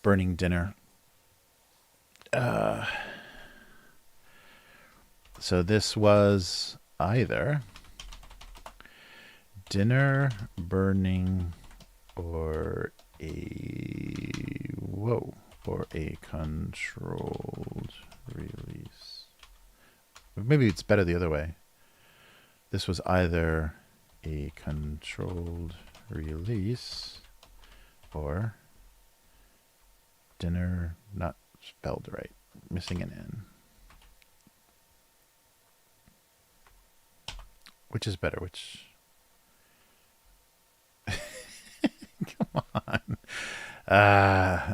burning dinner. So this was either dinner burning or a controlled release. Maybe it's better the other way. This was either a controlled release or dinner not spelled right, missing an N. Which is better? Which? Come on.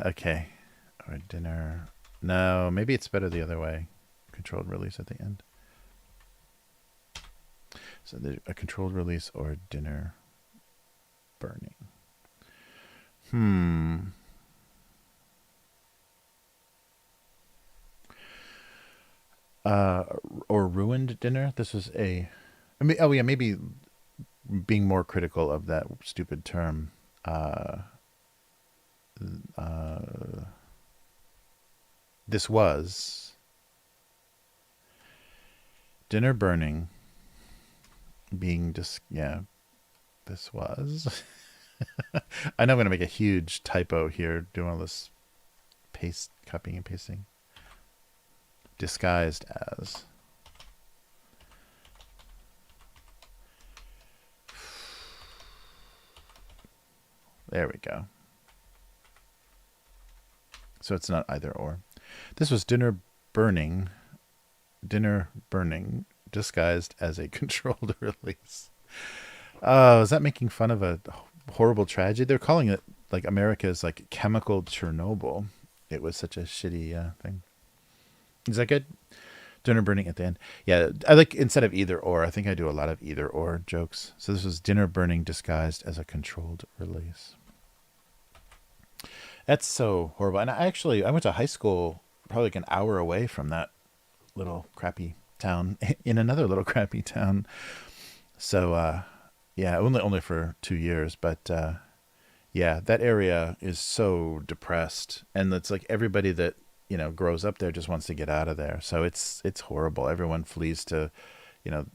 Okay. Or dinner. No, maybe it's better the other way. Controlled release at the end. So there's a controlled release or dinner burning. Hmm. Uh, or ruined dinner. This was a. I mean, oh yeah, maybe being more critical of that stupid term. Uh, uh, this was dinner burning, being just yeah. This was. I know I'm gonna make a huge typo here, doing all this paste, copying and pasting. Disguised as. There we go. So it's not either or. This was burning, dinner burning, disguised as a controlled release. Oh, is that making fun of a horrible tragedy? They're calling it like America's like chemical Chernobyl. It was such a shitty thing. Is that good? Dinner burning at the end. Yeah, I like instead of either or. I think I do a lot of either or jokes. So this was dinner burning disguised as a controlled release. That's so horrible. And I went to high school probably like an hour away from that little crappy town in another little crappy town. So yeah, only for 2 years, but yeah, that area is so depressed, and it's like everybody that grows up there just wants to get out of there. So it's horrible. Everyone flees to, you know,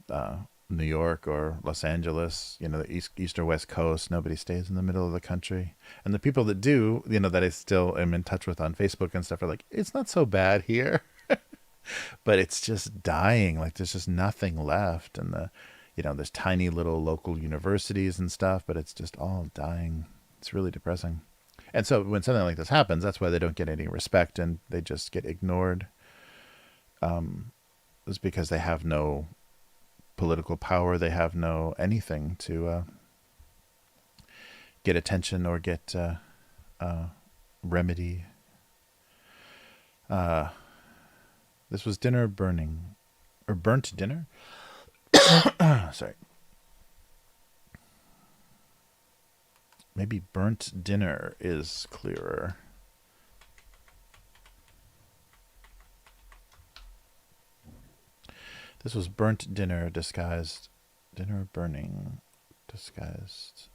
New York or Los Angeles. The east or west coast. Nobody stays in the middle of the country, and the people that do, that I still am in touch with on Facebook and stuff, are like, it's not so bad here, but it's just dying. Like there's just nothing left, and there's tiny little local universities and stuff, but it's just all dying. It's really depressing. And so when something like this happens, that's why they don't get any respect and they just get ignored. It's because they have no political power. They have no anything to get attention or get remedy. This was dinner burning, or burnt dinner. Sorry. Maybe burnt dinner is clearer. This was burnt dinner disguised. Dinner burning disguised.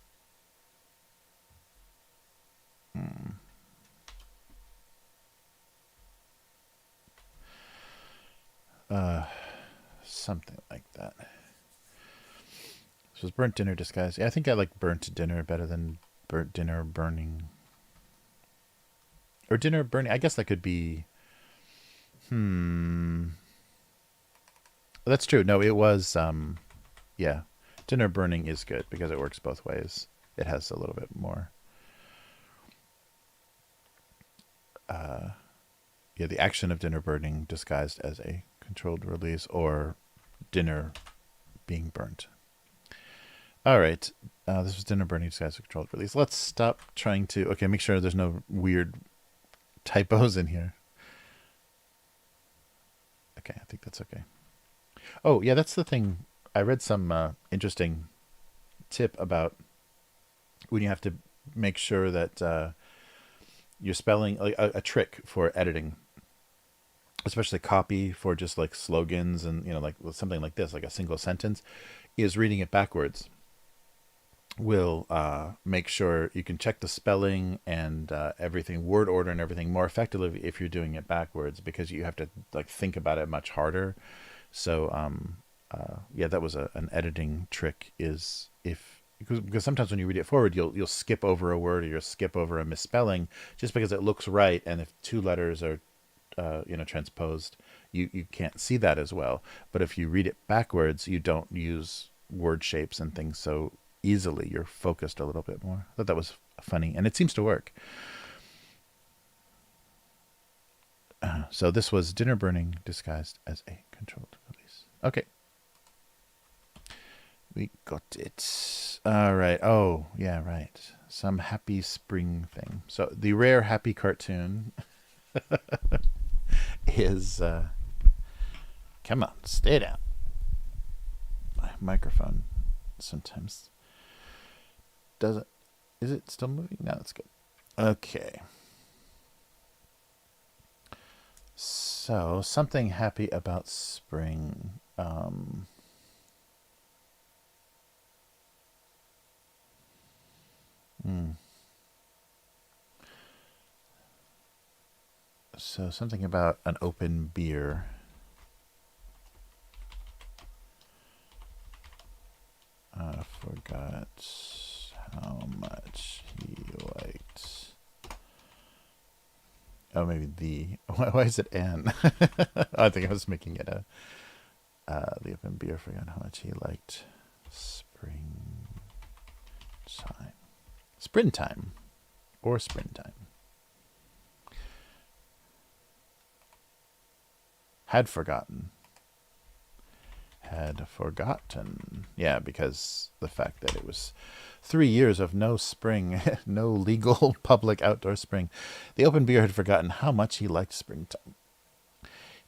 Something like that. This was burnt dinner disguised. Yeah, I think I like burnt dinner better than burnt dinner burning. Or dinner burning. I guess that could be. That's true. No, it was. Yeah, dinner burning is good because it works both ways. It has a little bit more. Yeah, the action of dinner burning disguised as a controlled release, or dinner being burnt. All right. This was dinner burning disguised as a controlled release. Let's stop trying to. Okay, make sure there's no weird typos in here. Okay, I think that's okay. Oh, yeah, that's the thing. I read some interesting tip about when you have to make sure that you're spelling, like a trick for editing, especially copy for just like slogans and, like something like this, like a single sentence, is reading it backwards will make sure you can check the spelling and everything, word order and everything more effectively if you're doing it backwards, because you have to like think about it much harder. So yeah, that was an editing trick, is because sometimes when you read it forward, you'll skip over a word or you'll skip over a misspelling just because it looks right, and if two letters are transposed, you can't see that as well. But if you read it backwards, you don't use word shapes and things so easily. You're focused a little bit more. I thought that was funny, and it seems to work. So this was dinner burning disguised as a controlled release. Okay. We got it. All right. Oh, yeah, right. Some happy spring thing. So the rare happy cartoon is... come on, stay down. My microphone sometimes doesn't... Is it still moving? No, that's good. Okay. So, something happy about spring. So, something about an open beer. I forgot how much he liked. Oh, maybe the. Why is it N? I think I was making it a. The open beer. Forgot how much he liked springtime. Springtime. Or springtime. Had forgotten. Had forgotten. Yeah, because the fact that it was 3 years of no spring, no legal public outdoor spring. The open beer had forgotten how much he liked springtime.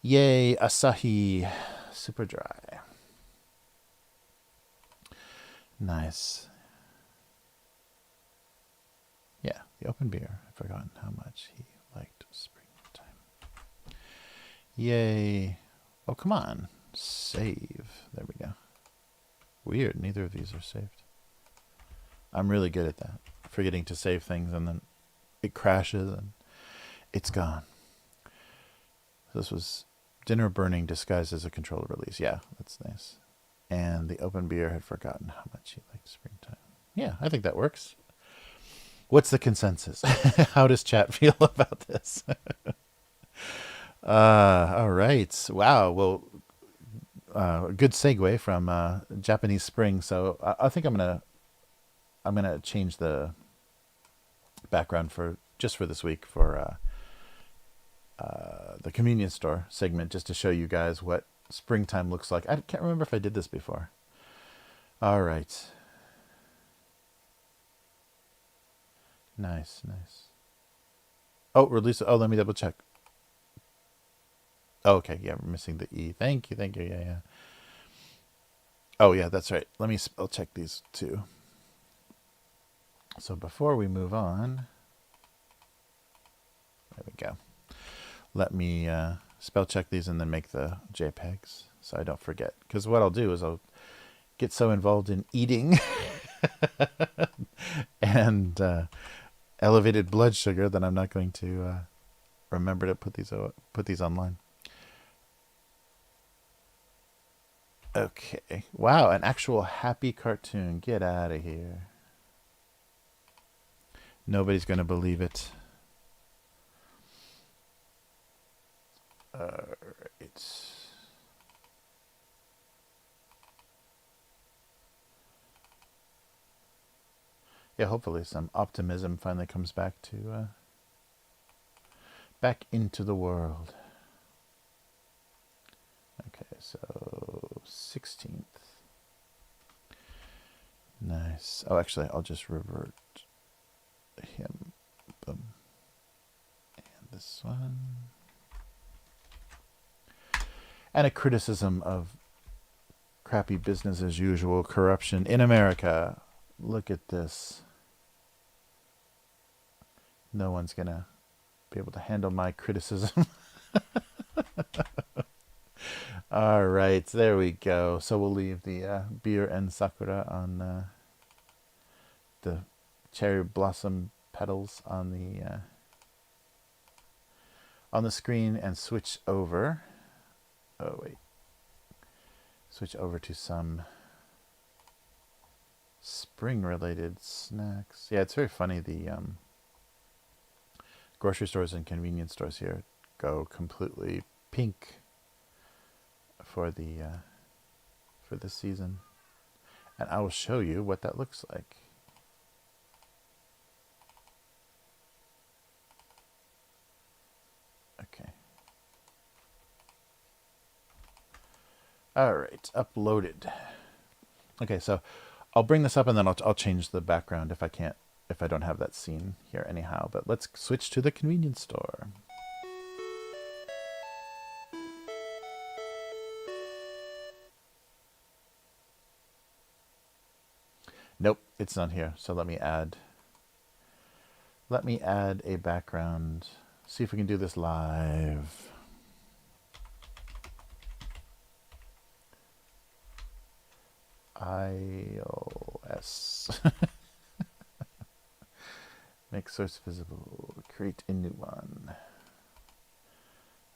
Yay, Asahi. Super dry. Nice. Yeah, the open beer had forgotten how much he liked springtime. Yay. Oh, come on. Save. There we go. Weird. Neither of these are saved. I'm really good at that. Forgetting to save things and then it crashes and it's gone. This was dinner burning disguised as a controller release. Yeah, that's nice. And the open beer had forgotten how much he liked springtime. Yeah, I think that works. What's the consensus? How does chat feel about this? All right. Wow. Well, good segue from Japanese spring. So I think I'm gonna change the background for just for this week for the convenience store segment, just to show you guys what springtime looks like. I can't remember if I did this before. All right. Nice, nice. Oh, release. Oh, let me double check. Oh, okay, yeah, we're missing the E. Thank you, thank you. Yeah, yeah. Oh, yeah, that's right. Let me spell check these two. So before we move on, there we go. Let me spell check these and then make the JPEGs so I don't forget. Because what I'll do is I'll get so involved in eating and elevated blood sugar that I'm not going to remember to put these online. Okay. Wow, an actual happy cartoon. Get out of here. Nobody's going to believe it. It's yeah. Hopefully, some optimism finally comes back to back into the world. Okay, so 16th. Nice. Oh, actually, I'll just revert him. Boom. And this one. And a criticism of crappy business as usual corruption in America. Look at this. No one's going to be able to handle my criticism. All right, there we go. So we'll leave the beer and sakura on the cherry blossom petals on the screen and switch over. Oh wait, switch over to some spring-related snacks. Yeah, it's very funny. The grocery stores and convenience stores here go completely pink for this season, and I will show you what that looks like. Okay. All right, uploaded. Okay, so I'll bring this up and then I'll change the background if I don't have that scene here anyhow. But let's switch to the convenience store. Nope, it's not here. So let me add let me add a background. See if we can do this live. iOS. Make source visible. Create a new one.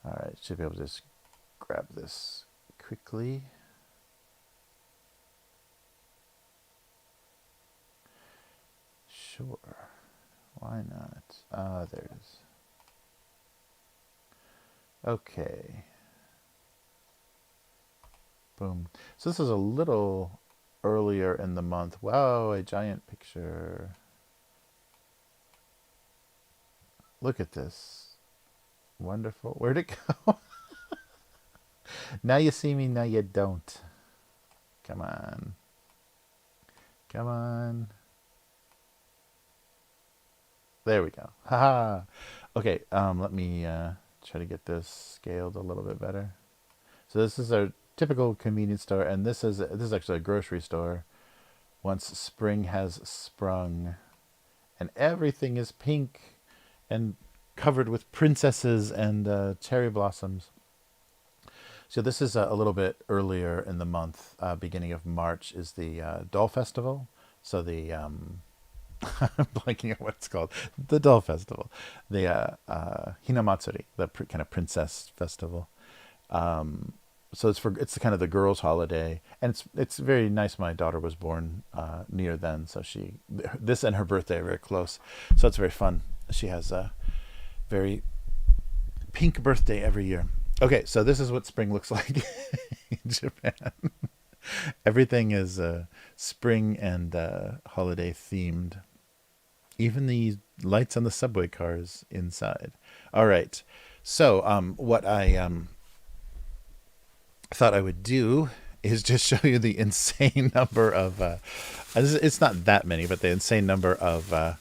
All right, should be able to just grab this quickly. Sure. Why not? Ah, there it is. Okay. Boom. So this is a little earlier in the month. Wow, a giant picture. Look at this. Wonderful. Where'd it go? Now you see me, now you don't. Come on. Come on. There we go. Haha. Okay, let me try to get this scaled a little bit better. So this is our typical convenience store, and this is actually a grocery store. Once spring has sprung, and everything is pink and covered with princesses and cherry blossoms. So this is a little bit earlier in the month. Beginning of March is the Doll Festival. So the I'm blanking on what it's called. The Doll Festival, the Hinamatsuri, the kind of princess festival. So it's kind of the girls' holiday, and it's very nice. My daughter was born near then, so this and her birthday are very close. So it's very fun. She has a very pink birthday every year. Okay, so this is what spring looks like in Japan. Everything is spring and holiday themed. Even the lights on the subway cars inside. All right. So what I thought I would do is just show you the insane number of it's not that many, but the insane number of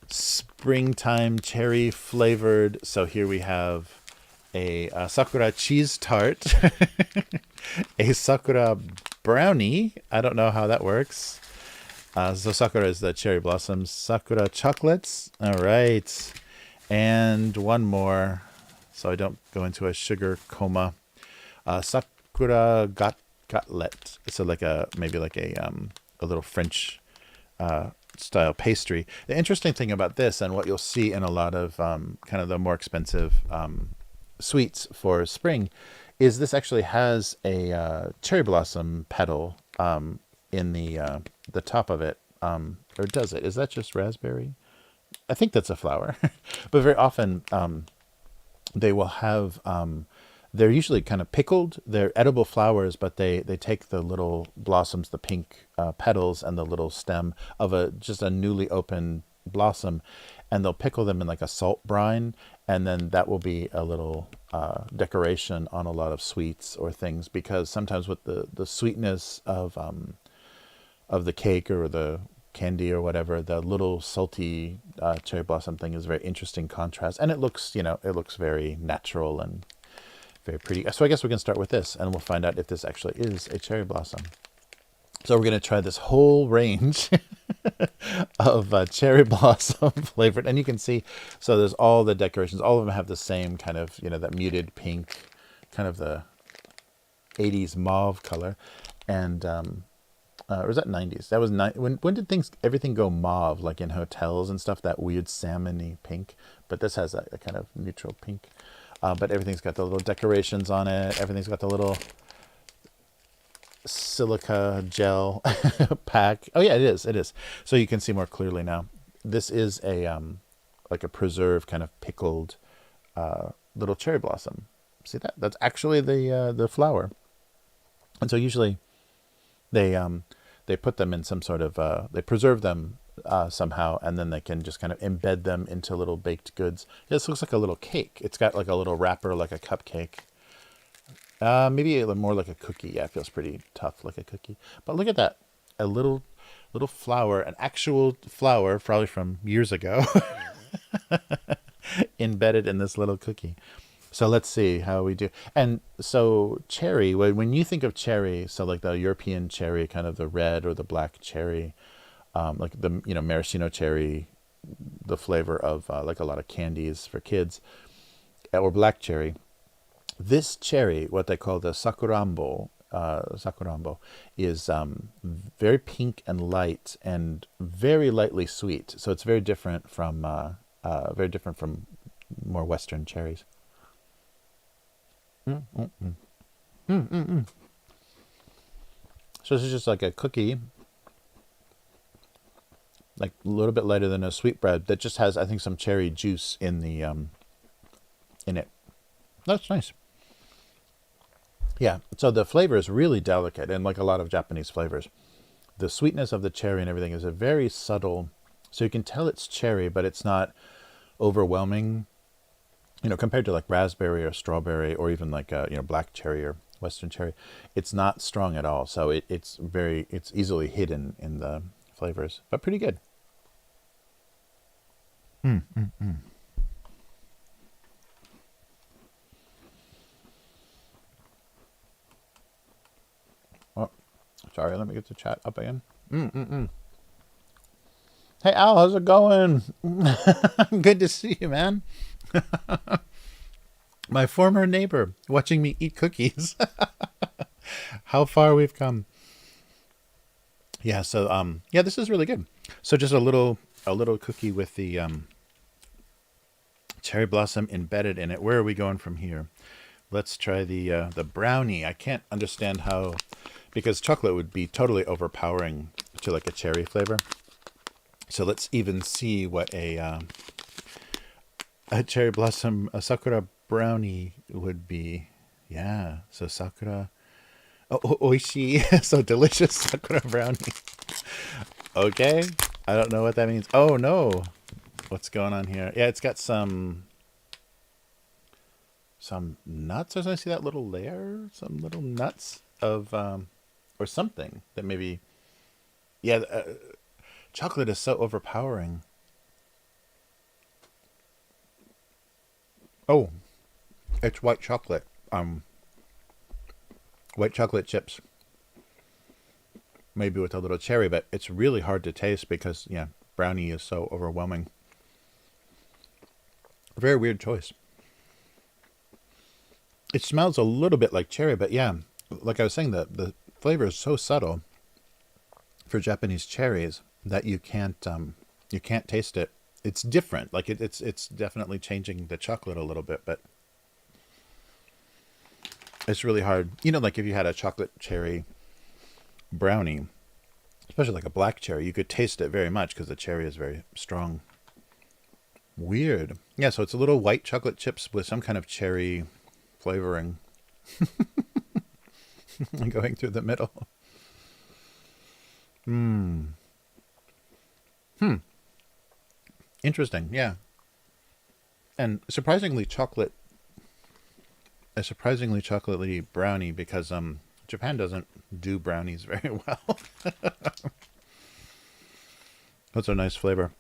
springtime cherry flavored. So here we have a sakura cheese tart, a sakura brownie. I don't know how that works. So sakura is the cherry blossoms. Sakura chocolates. All right. And one more, so I don't go into a sugar coma. Sakura gotlet. So maybe like a little French style pastry. The interesting thing about this, and what you'll see in a lot of kind of the more expensive sweets for spring, is this actually has a cherry blossom petal in the top of it. Or does it? Is that just raspberry? I think that's a flower. But very often they will have they're usually kind of pickled. They're edible flowers, but they take the little blossoms, the pink petals, and the little stem of just a newly opened blossom, and they'll pickle them in like a salt brine, and then that will be a little decoration on a lot of sweets or things, because sometimes with the sweetness of the cake or the candy or whatever, the little salty cherry blossom thing is a very interesting contrast, and it looks very natural and very pretty. So I guess we can start with this, and we'll find out if this actually is a cherry blossom. So we're going to try this whole range of cherry blossom flavored. And you can see, so there's all the decorations. All of them have the same kind of, that muted pink, kind of the 80s mauve color. And, or was that 90s? That was, when did everything go mauve, like in hotels and stuff, that weird salmon-y pink? But this has a kind of neutral pink. But everything's got the little decorations on it. Everything's got the little silica gel pack. Oh yeah, it is. So you can see more clearly now. This is like a preserved kind of pickled little cherry blossom. See that? That's actually the flower. And so usually they put them in some sort of they preserve them somehow, and then they can just kind of embed them into little baked goods. This looks like a little cake. It's got like a little wrapper, like a cupcake. Maybe more like a cookie. Yeah, it feels pretty tough, like a cookie. But look at that. A little flower, an actual flower, probably from years ago, embedded in this little cookie. So let's see how we do. And so cherry, when you think of cherry, so like the European cherry, kind of the red or the black cherry, like the, maraschino cherry, the flavor of like a lot of candies for kids, or black cherry. This cherry, what they call the sakurambo, is very pink and light and very lightly sweet. So it's very different from more Western cherries. Mm, mm, mm. Mm, mm, mm. So this is just like a cookie, like a little bit lighter than a sweetbread that just has, I think, some cherry juice in it. That's nice. Yeah. So the flavor is really delicate, and like a lot of Japanese flavors, the sweetness of the cherry and everything is a very subtle. So you can tell it's cherry, but it's not overwhelming. Compared to like raspberry or strawberry or even like black cherry or Western cherry, it's not strong at all. So it's easily hidden in the flavors, but pretty good. Mm, mm, mm. Oh, sorry. Let me get the chat up again. Mm, mm, mm. Hey Al, how's it going? Good to see you, man. My former neighbor watching me eat cookies. How far we've come. Yeah, so yeah, this is really good. So just a little cookie with the cherry blossom embedded in it. Where are we going from here? Let's try the brownie. I can't understand how, because chocolate would be totally overpowering to like a cherry flavor. So let's even see what a cherry blossom, a sakura brownie would be. Yeah, so sakura. Oh, oishi. So delicious sakura brownie. Okay. I don't know what that means. Oh, no. What's going on here? Yeah, it's got some nuts. I see that little layer. Some little nuts of, or something that maybe, yeah, chocolate is so overpowering. Oh, it's white chocolate. White chocolate chips. Maybe with a little cherry, but it's really hard to taste because, yeah, brownie is so overwhelming. Very weird choice. It smells a little bit like cherry, but yeah, like I was saying, the flavor is so subtle for Japanese cherries that you can't taste it. It's different. Like it's definitely changing the chocolate a little bit, but it's really hard. Like if you had a chocolate cherry brownie, especially like a black cherry, you could taste it very much because the cherry is very strong. Weird. Yeah, so it's a little white chocolate chips with some kind of cherry flavoring going through the middle. Hmm. Hmm. Interesting. Yeah. And a surprisingly chocolatey brownie because Japan doesn't do brownies very well. That's a nice flavor.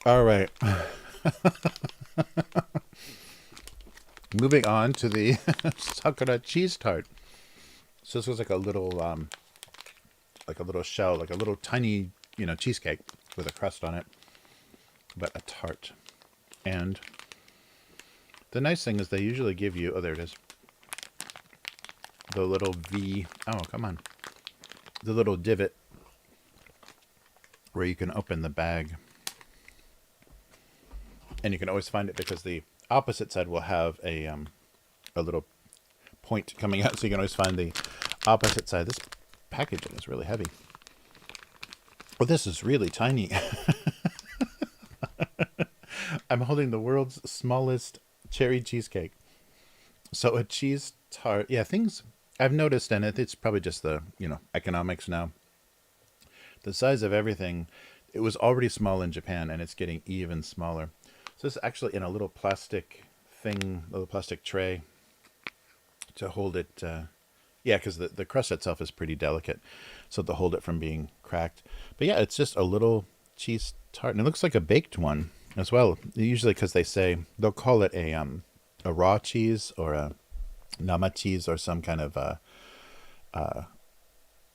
All right. Moving on to the sakura cheese tart. So this was like a little shell, like a little tiny, cheesecake with a crust on it, but a tart. And the nice thing is they usually give you, oh, there it is, the little V, oh, come on, the little divot where you can open the bag. And you can always find it because the opposite side will have a little point coming out, so you can always find the opposite side. This packaging is really heavy. Oh, this is really tiny. I'm holding the world's smallest cherry cheesecake. So a cheese tart, yeah, things I've noticed, and it's probably just the economics now. The size of everything, it was already small in Japan, and it's getting even smaller. So this is actually in a little plastic thing, little plastic tray to hold it. Yeah, because the crust itself is pretty delicate, so to hold it from being cracked. But yeah, it's just a little cheese tart, and it looks like a baked one as well. Usually, because they'll call it a raw cheese or a nama cheese or some kind of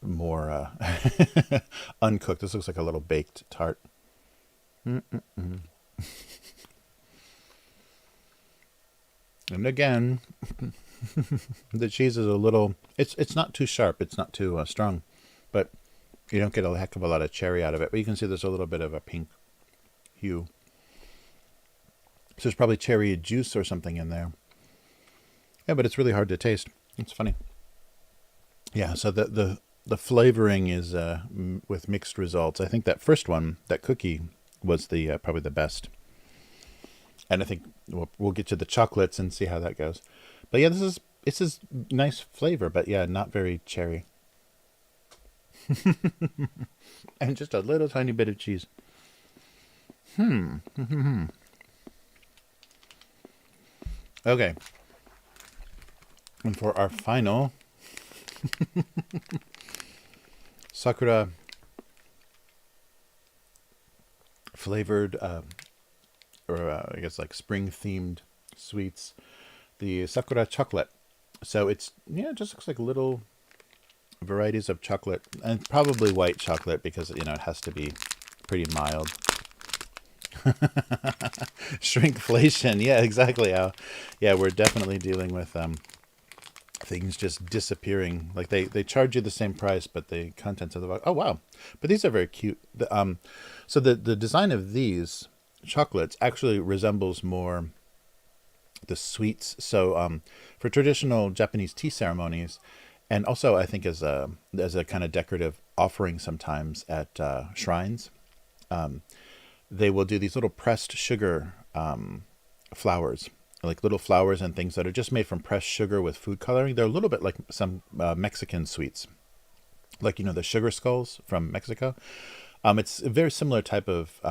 more uncooked. This looks like a little baked tart. Mm-mm-mm. And again, the cheese is a little. It's not too sharp. It's not too strong, but you don't get a heck of a lot of cherry out of it. But you can see there's a little bit of a pink hue. So there's probably cherry juice or something in there. Yeah, but it's really hard to taste. It's funny. Yeah, so the flavoring is with mixed results. I think that first one, that cookie, was the probably the best. And I think we'll get to the chocolates and see how that goes. But yeah, this is nice flavor, but yeah, not very cherry. And just a little tiny bit of cheese. Okay. And for our final sakura flavored, I guess like spring themed sweets, the sakura chocolate. So it's, yeah, it just looks like little varieties of chocolate, and probably white chocolate because, you know, it has to be pretty mild. Shrinkflation. Yeah, exactly. Yeah, we're definitely dealing with things just disappearing. Like they charge you the same price, but the contents of the box. Oh wow! But these are very cute. So the design of these chocolates actually resembles more the sweets. So for traditional Japanese tea ceremonies, and also I think as a kind of decorative offering sometimes at shrines, they will do these little pressed sugar flowers, like little flowers and things that are just made from pressed sugar with food coloring. They're a little bit like some Mexican sweets, like, you know, the sugar skulls from Mexico. It's a very similar type of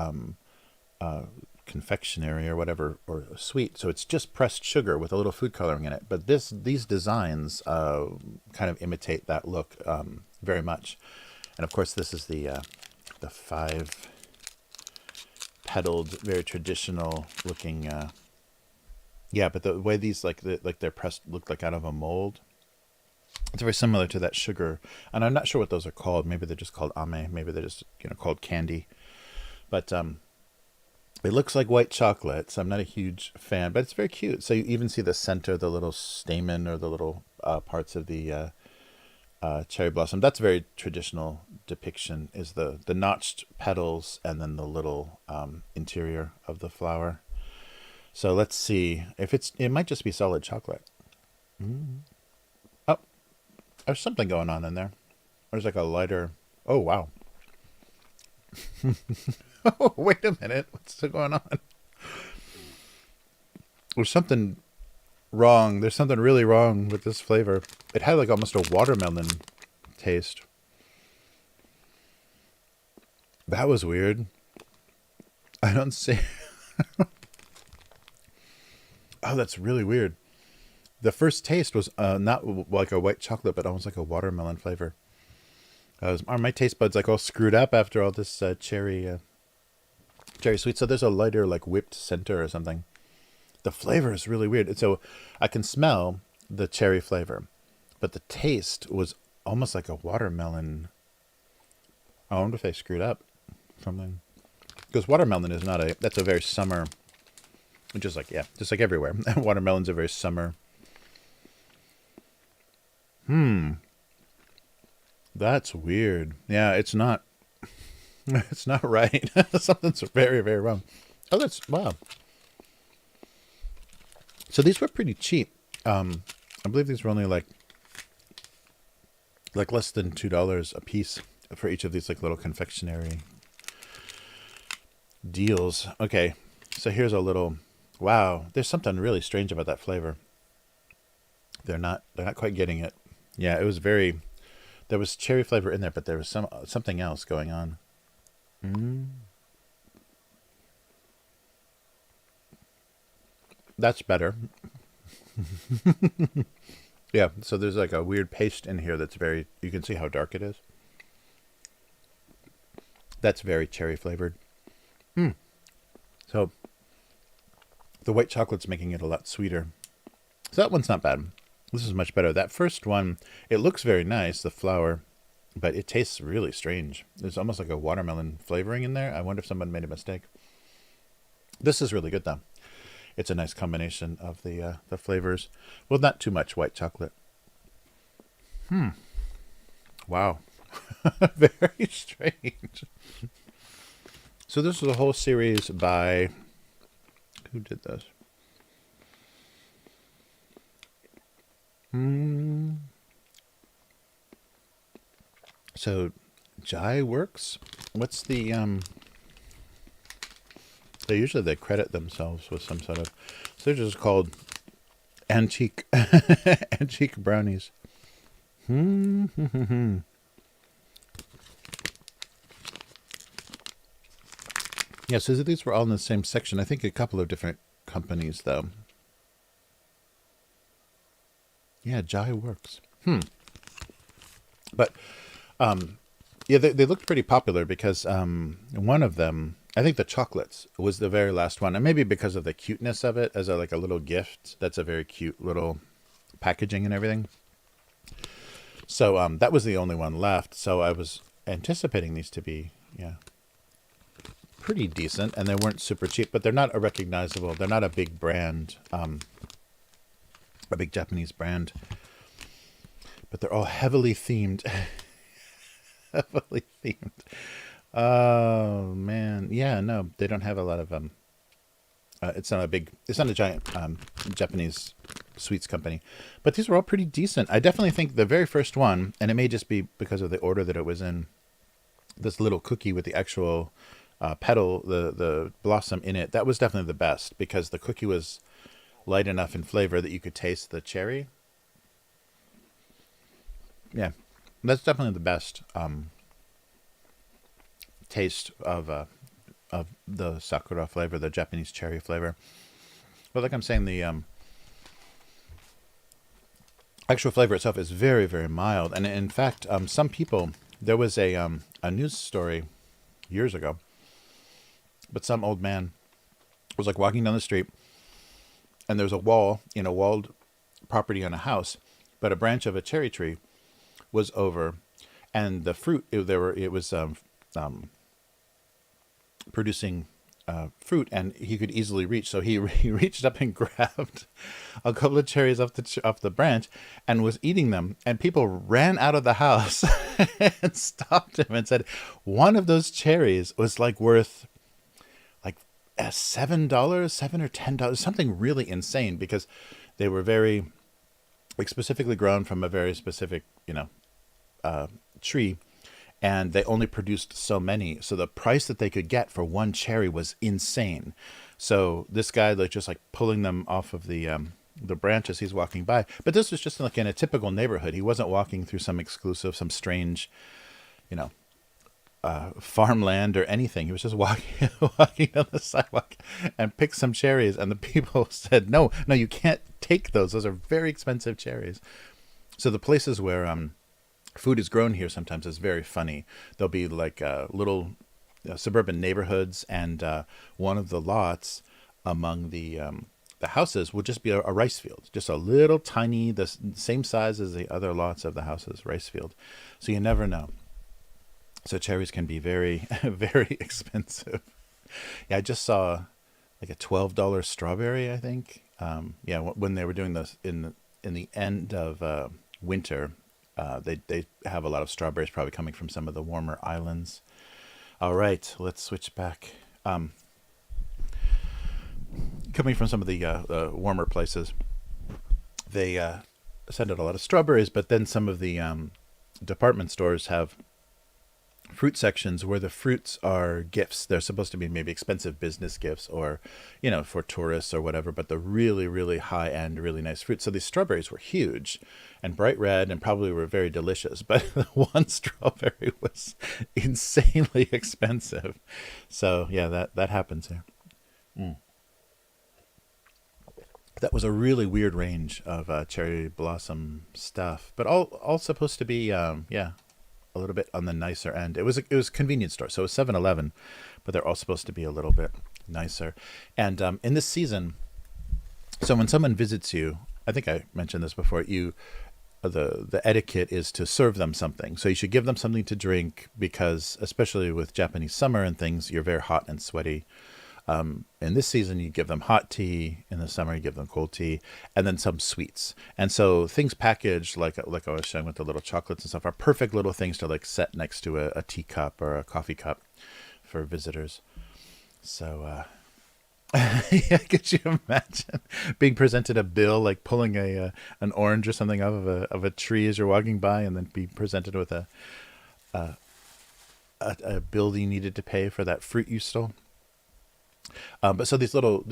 confectionery or whatever, or sweet. So it's just pressed sugar with a little food coloring in it. But these designs kind of imitate that look very much. And of course, this is the 5 petaled, very traditional looking. Yeah, but the way these they're pressed look like out of a mold. It's very similar to that sugar, and I'm not sure what those are called. Maybe they're just called ame. Maybe they're just, you know, called candy. But it looks like white chocolate, so I'm not a huge fan. But it's very cute. So you even see the center, the little stamen or the little parts of the cherry blossom. That's a very traditional depiction. Is the notched petals and then the little interior of the flower. So let's see if it might just be solid chocolate. Oh, there's something going on in there. There's like a lighter. Oh, wow. Oh, wait a minute. What's going on? There's something wrong. There's something really wrong with this flavor. It had like almost a watermelon taste. That was weird. I don't see. Oh, that's really weird. The first taste was not like a white chocolate, but almost like a watermelon flavor. Are my taste buds like all screwed up after all this cherry sweet? So there's a lighter like whipped center or something. The flavor is really weird. And so I can smell the cherry flavor, but the taste was almost like a watermelon. I wonder if they screwed up something. Because watermelon is not that's a very summer, just like everywhere. Watermelon's a very summer. That's weird. Yeah, it's not. It's not right. Something's very, very wrong. Oh, that's wow. So these were pretty cheap. I believe these were only like less than $2 a piece for each of these like little confectionery deals. Okay, so here's a little. Wow, there's something really strange about that flavor. They're not quite getting it. Yeah, it was very. There was cherry flavor in there, but there was something else going on. That's better. Yeah, so there's like a weird paste in here that's very. You can see how dark it is. That's very cherry flavored. So the white chocolate's making it a lot sweeter. So that one's not bad. This is much better. That first one, it looks very nice, the flower, but it tastes really strange. There's almost like a watermelon flavoring in there. I wonder if someone made a mistake. This is really good though. It's a nice combination of the flavors. Well, not too much white chocolate. Wow. Very strange. So this is a whole series by, who did this? So Jai Works. What's the they credit themselves with some sort of, so they're just called antique antique brownies. Yeah, so these were all in the same section. I think a couple of different companies though. Yeah, Jai Works. But yeah, they looked pretty popular because one of them, I think the chocolates was the very last one, and maybe because of the cuteness of it as like a little gift. That's a very cute little packaging and everything. So that was the only one left. So I was anticipating these to be pretty decent, and they weren't super cheap, but they're not a recognizable. They're not a big brand, a big Japanese brand, but they're all heavily themed. Heavily themed. Oh man, yeah, no, they don't have a lot of it's not a giant Japanese sweets company, but these were all pretty decent. I definitely think the very first one, and it may just be because of the order that it was in, this little cookie with the actual petal, the blossom in it, that was definitely the best because the cookie was light enough in flavor that you could taste the cherry. Yeah, that's definitely the best taste of the sakura flavor, the Japanese cherry flavor. But like I'm saying, the actual flavor itself is very, very mild. And in fact, some people, there was a news story years ago, but some old man was like walking down the street, and there was a wall in a walled property on a house, but a branch of a cherry tree was over, and the fruit it was producing fruit, and he could easily reach. So he reached up and grabbed a couple of cherries off the branch and was eating them. And people ran out of the house and stopped him and said, one of those cherries was like worth like $7, $7 or $10, something really insane, because they were very like specifically grown from a very specific tree. And they only produced so many. So the price that they could get for one cherry was insane. So this guy just pulling them off of the branches he's walking by. But this was just like in a typical neighborhood. He wasn't walking through some exclusive, some strange, farmland or anything. He was just walking down the sidewalk and picked some cherries. And the people said, no, you can't take those. Those are very expensive cherries. So the places where food is grown here sometimes is very funny. There'll be like little suburban neighborhoods, and one of the lots among the houses will just be a rice field, just a little tiny, the same size as the other lots of the houses, rice field. So you never know. So cherries can be very, very expensive. Yeah, I just saw like a $12 strawberry, I think. When they were doing this in the end of winter. They have a lot of strawberries probably coming from some of the warmer islands. All right, let's switch back. Coming from some of the warmer places, they send out a lot of strawberries, but then some of the department stores have fruit sections where the fruits are gifts. They're supposed to be maybe expensive business gifts or, for tourists or whatever, but the really, really high end, really nice fruit. So these strawberries were huge and bright red and probably were very delicious, but the one strawberry was insanely expensive. So yeah, that happens here. That was a really weird range of cherry blossom stuff, but all supposed to be, a little bit on the nicer end. It was a convenience store, so it was 7-Eleven, but they're all supposed to be a little bit nicer. And in this season, so when someone visits you, I think I mentioned this before, the etiquette is to serve them something. So you should give them something to drink because, especially with Japanese summer and things, you're very hot and sweaty. In this season, you give them hot tea. In the summer, you give them cold tea, and then some sweets. And so things packaged like I was showing with the little chocolates and stuff are perfect little things to like set next to a teacup or a coffee cup for visitors. So yeah, could you imagine being presented a bill, like pulling a an orange or something out of a tree as you're walking by, and then be presented with a bill you needed to pay for that fruit you stole? But so these little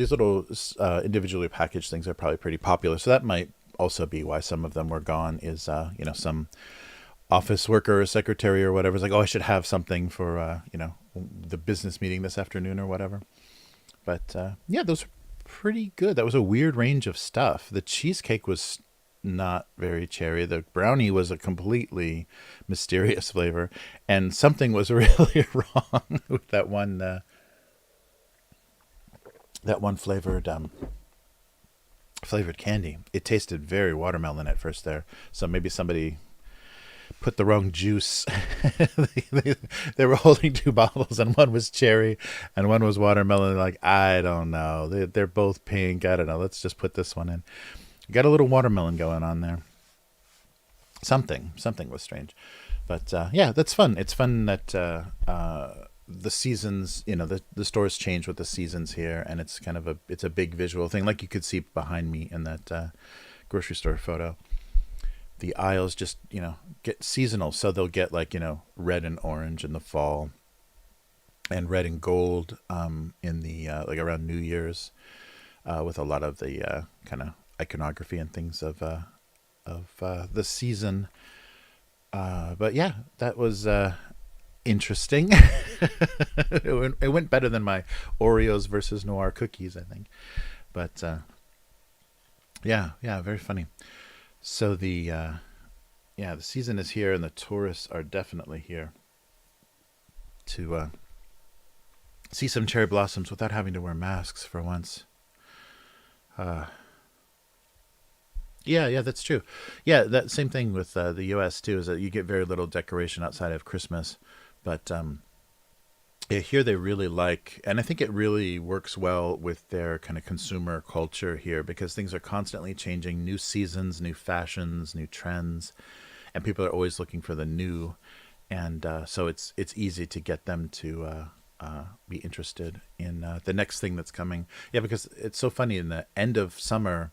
individually packaged things are probably pretty popular. So that might also be why some of them were gone. Is some office worker or secretary or whatever is like, oh, I should have something for the business meeting this afternoon or whatever. But yeah, those are pretty good. That was a weird range of stuff. The cheesecake was not very cherry. The brownie was a completely mysterious flavor, and something was really wrong with that one flavored candy. It tasted very watermelon at first there. So maybe somebody put the wrong juice. they were holding two bottles, and one was cherry and one was watermelon. Like, I don't know. They're both pink. I don't know. Let's just put this one in. Got a little watermelon going on there. Something was strange. But yeah, that's fun. It's fun that the seasons, the stores change with the seasons here, and it's kind of it's a big visual thing, like you could see behind me in that grocery store photo. The aisles just get seasonal, so they'll get like red and orange in the fall, and red and gold in the like around New Year's, with a lot of the kind of iconography and things of the season. But yeah, that was interesting. It went better than my Oreos versus Noir cookies, I think. But yeah, very funny. So the season is here, and the tourists are definitely here to see some cherry blossoms without having to wear masks for once. Uh, yeah, that's true. Yeah, that same thing with the U.S. too, is that you get very little decoration outside of Christmas, but yeah, here they really like, and I think it really works well with their kind of consumer culture here, because things are constantly changing, new seasons, new fashions, new trends, and people are always looking for the new, and so it's easy to get them to be interested in the next thing that's coming. Yeah, because it's so funny in the end of summer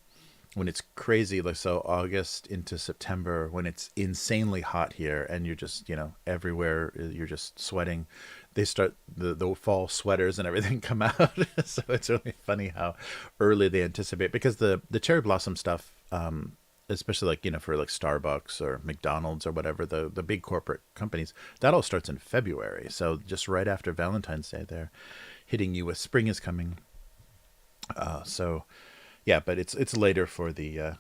when it's crazy, like so August into September, when it's insanely hot here and you're just everywhere, you're just sweating. They start the fall sweaters and everything come out. So it's really funny how early they anticipate, because the cherry blossom stuff, especially like for like Starbucks or McDonald's or whatever, the big corporate companies, that all starts in February. So just right after Valentine's Day, they're hitting you with spring is coming. So yeah, but it's later for the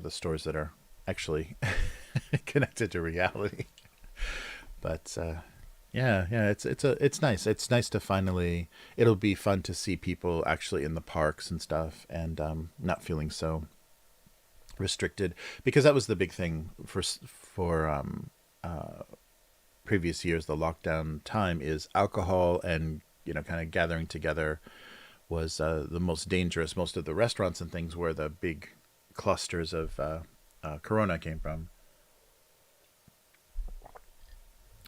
stores that are actually connected to reality. But yeah, it's nice. It's nice to finally. It'll be fun to see people actually in the parks and stuff, and not feeling so restricted, because that was the big thing for previous years. The lockdown time is alcohol and kind of gathering together was the most dangerous. Most of the restaurants and things where the big clusters of corona came from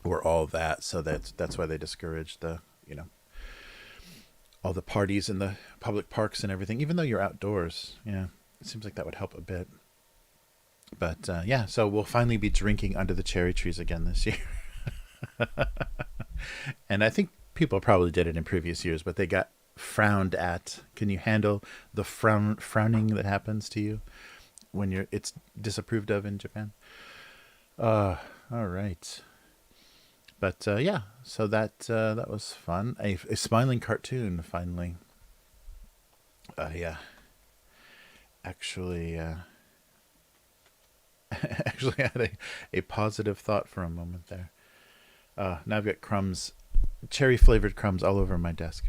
were all that. So that's why they discouraged the all the parties in the public parks and everything, even though you're outdoors. Yeah, it seems like that would help a bit. But yeah, so we'll finally be drinking under the cherry trees again this year. And I think people probably did it in previous years, but they got frowned at. Can you handle the frowning that happens to you when it's disapproved of in Japan? All right. But yeah, so that was fun. A smiling cartoon finally. Yeah, actually, actually had a positive thought for a moment there. Now I've got crumbs, cherry flavored crumbs all over my desk.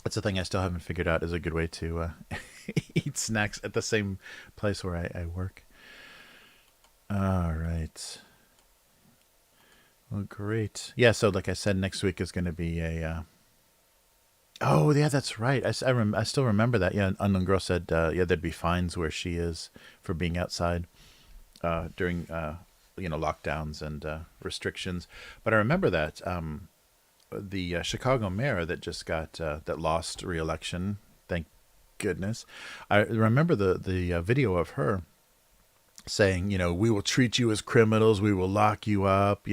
That's a thing I still haven't figured out is a good way to eat snacks at the same place where I work. All right. Well, great. Yeah, so like I said, next week is going to be a Oh yeah, that's right. I still remember that. Yeah, an unknown girl said, yeah, there'd be fines where she is for being outside during lockdowns and restrictions. But I remember that the Chicago mayor that just got that lost re-election. Thank goodness. I remember the video of her saying, we will treat you as criminals, we will lock you up.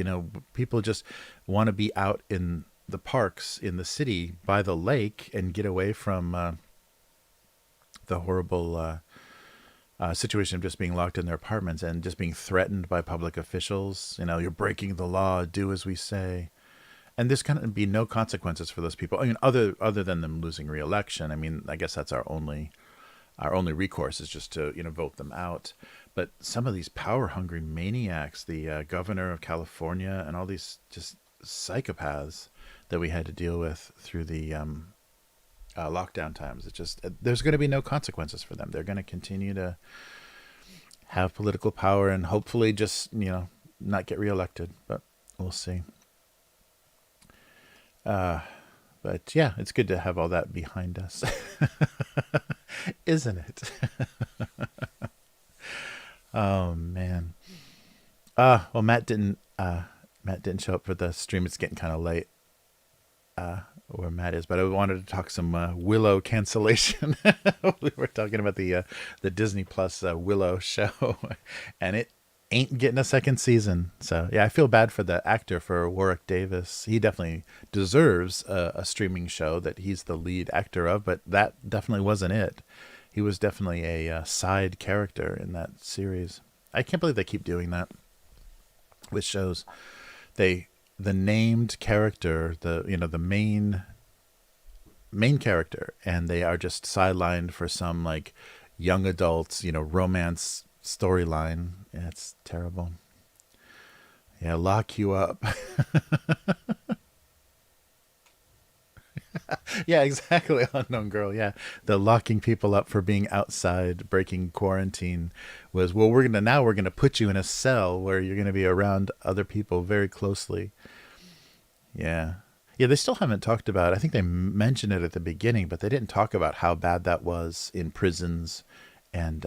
People just want to be out in the parks in the city by the lake and get away from the horrible situation of just being locked in their apartments and just being threatened by public officials. You're breaking the law, do as we say. And there's going to be no consequences for those people. I mean, other than them losing re-election. I mean, I guess that's our only recourse is just to vote them out. But some of these power hungry maniacs, the governor of California, and all these just psychopaths that we had to deal with through the lockdown times, it's just there's going to be no consequences for them. They're going to continue to have political power and hopefully just not get reelected. But we'll see. But yeah, it's good to have all that behind us, isn't it? Oh man. Well, Matt didn't show up for the stream. It's getting kind of late where Matt is, but I wanted to talk some Willow cancellation. We were talking about the Disney Plus Willow show, and it ain't getting a second season. So yeah, I feel bad for the actor, for Warwick Davis. He definitely deserves a streaming show that he's the lead actor of, but that definitely wasn't it. He was definitely a side character in that series. I can't believe they keep doing that with shows. The named character, the main character, and they are just sidelined for some like young adults, romance storyline. Yeah, it's terrible. Yeah, lock you up. Yeah, exactly. Unknown girl. Yeah, the locking people up for being outside, breaking quarantine was, well, we're gonna put you in a cell where you're gonna be around other people very closely. Yeah. Yeah, they still haven't talked about. I think they mentioned it at the beginning, but they didn't talk about how bad that was in prisons and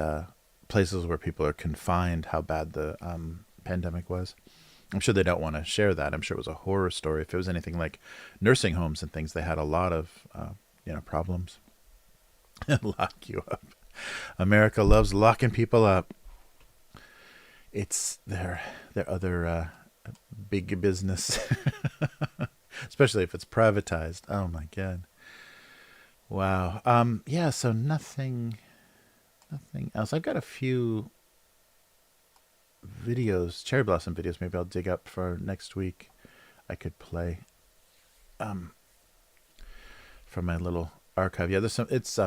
places where people are confined. How bad the pandemic was. I'm sure they don't want to share that. I'm sure it was a horror story. If it was anything like nursing homes and things, they had a lot of problems. Lock you up. America loves locking people up. It's their other big business, especially if it's privatized. Oh my god! Wow. Yeah. So nothing else. I've got a few videos, cherry blossom videos. Maybe I'll dig up for next week. I could play from my little archive. Yeah, there's some. It's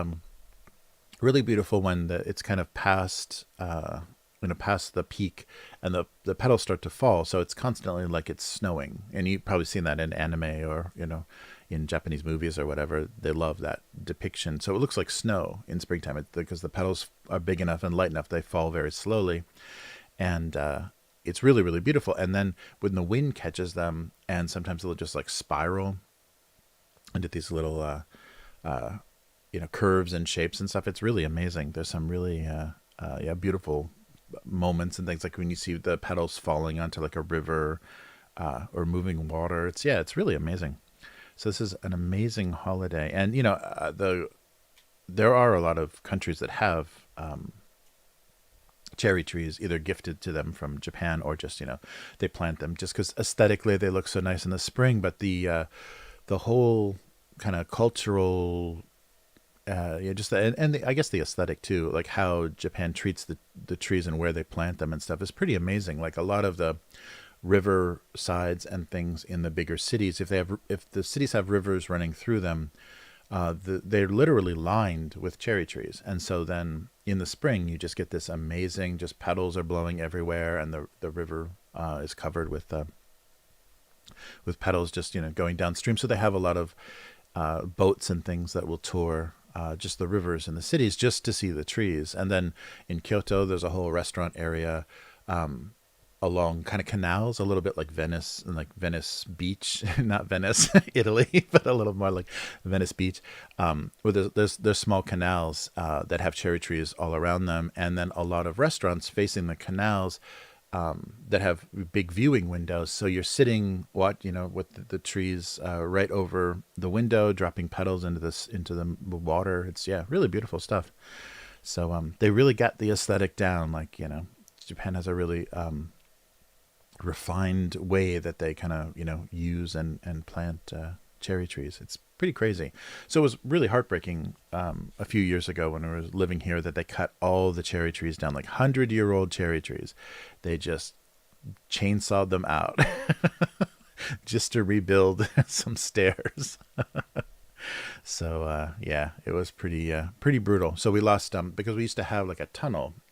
really beautiful when it's kind of past past the peak, and the petals start to fall. So it's constantly like it's snowing, and you've probably seen that in anime or in Japanese movies or whatever. They love that depiction. So it looks like snow in springtime because the petals are big enough and light enough. They fall very slowly, and it's really, really beautiful. And then when the wind catches them, and sometimes they'll just like spiral into these little curves and shapes and stuff. It's really amazing. There's some really beautiful moments and things, like when you see the petals falling onto like a river or moving water. It's really amazing. So this is an amazing holiday. And there are a lot of countries that have cherry trees either gifted to them from Japan or just they plant them just because aesthetically they look so nice in the spring. But the whole kind of cultural I guess the aesthetic too, like how Japan treats the trees and where they plant them and stuff, is pretty amazing. Like a lot of the river sides and things in the bigger cities, if the cities have rivers running through them, they're literally lined with cherry trees. And so then in the spring you just get this amazing, just petals are blowing everywhere, and the river is covered with petals just going downstream. So they have a lot of boats and things that will tour just the rivers in the cities just to see the trees. And then in Kyoto there's a whole restaurant area along kind of canals, a little bit like Venice and like Venice Beach, not Venice, Italy, but a little more like Venice Beach, where there's small canals that have cherry trees all around them, and then a lot of restaurants facing the canals that have big viewing windows. So you're sitting, with the trees right over the window, dropping petals into the water. It's really beautiful stuff. So they really got the aesthetic down. Like Japan has a really refined way that they kind of use and plant cherry trees. It's pretty crazy. So it was really heartbreaking a few years ago when I was living here that they cut all the cherry trees down, like 100-year-old cherry trees. They just chainsawed them out just to rebuild some stairs. So it was pretty brutal. So we lost because we used to have like a tunnel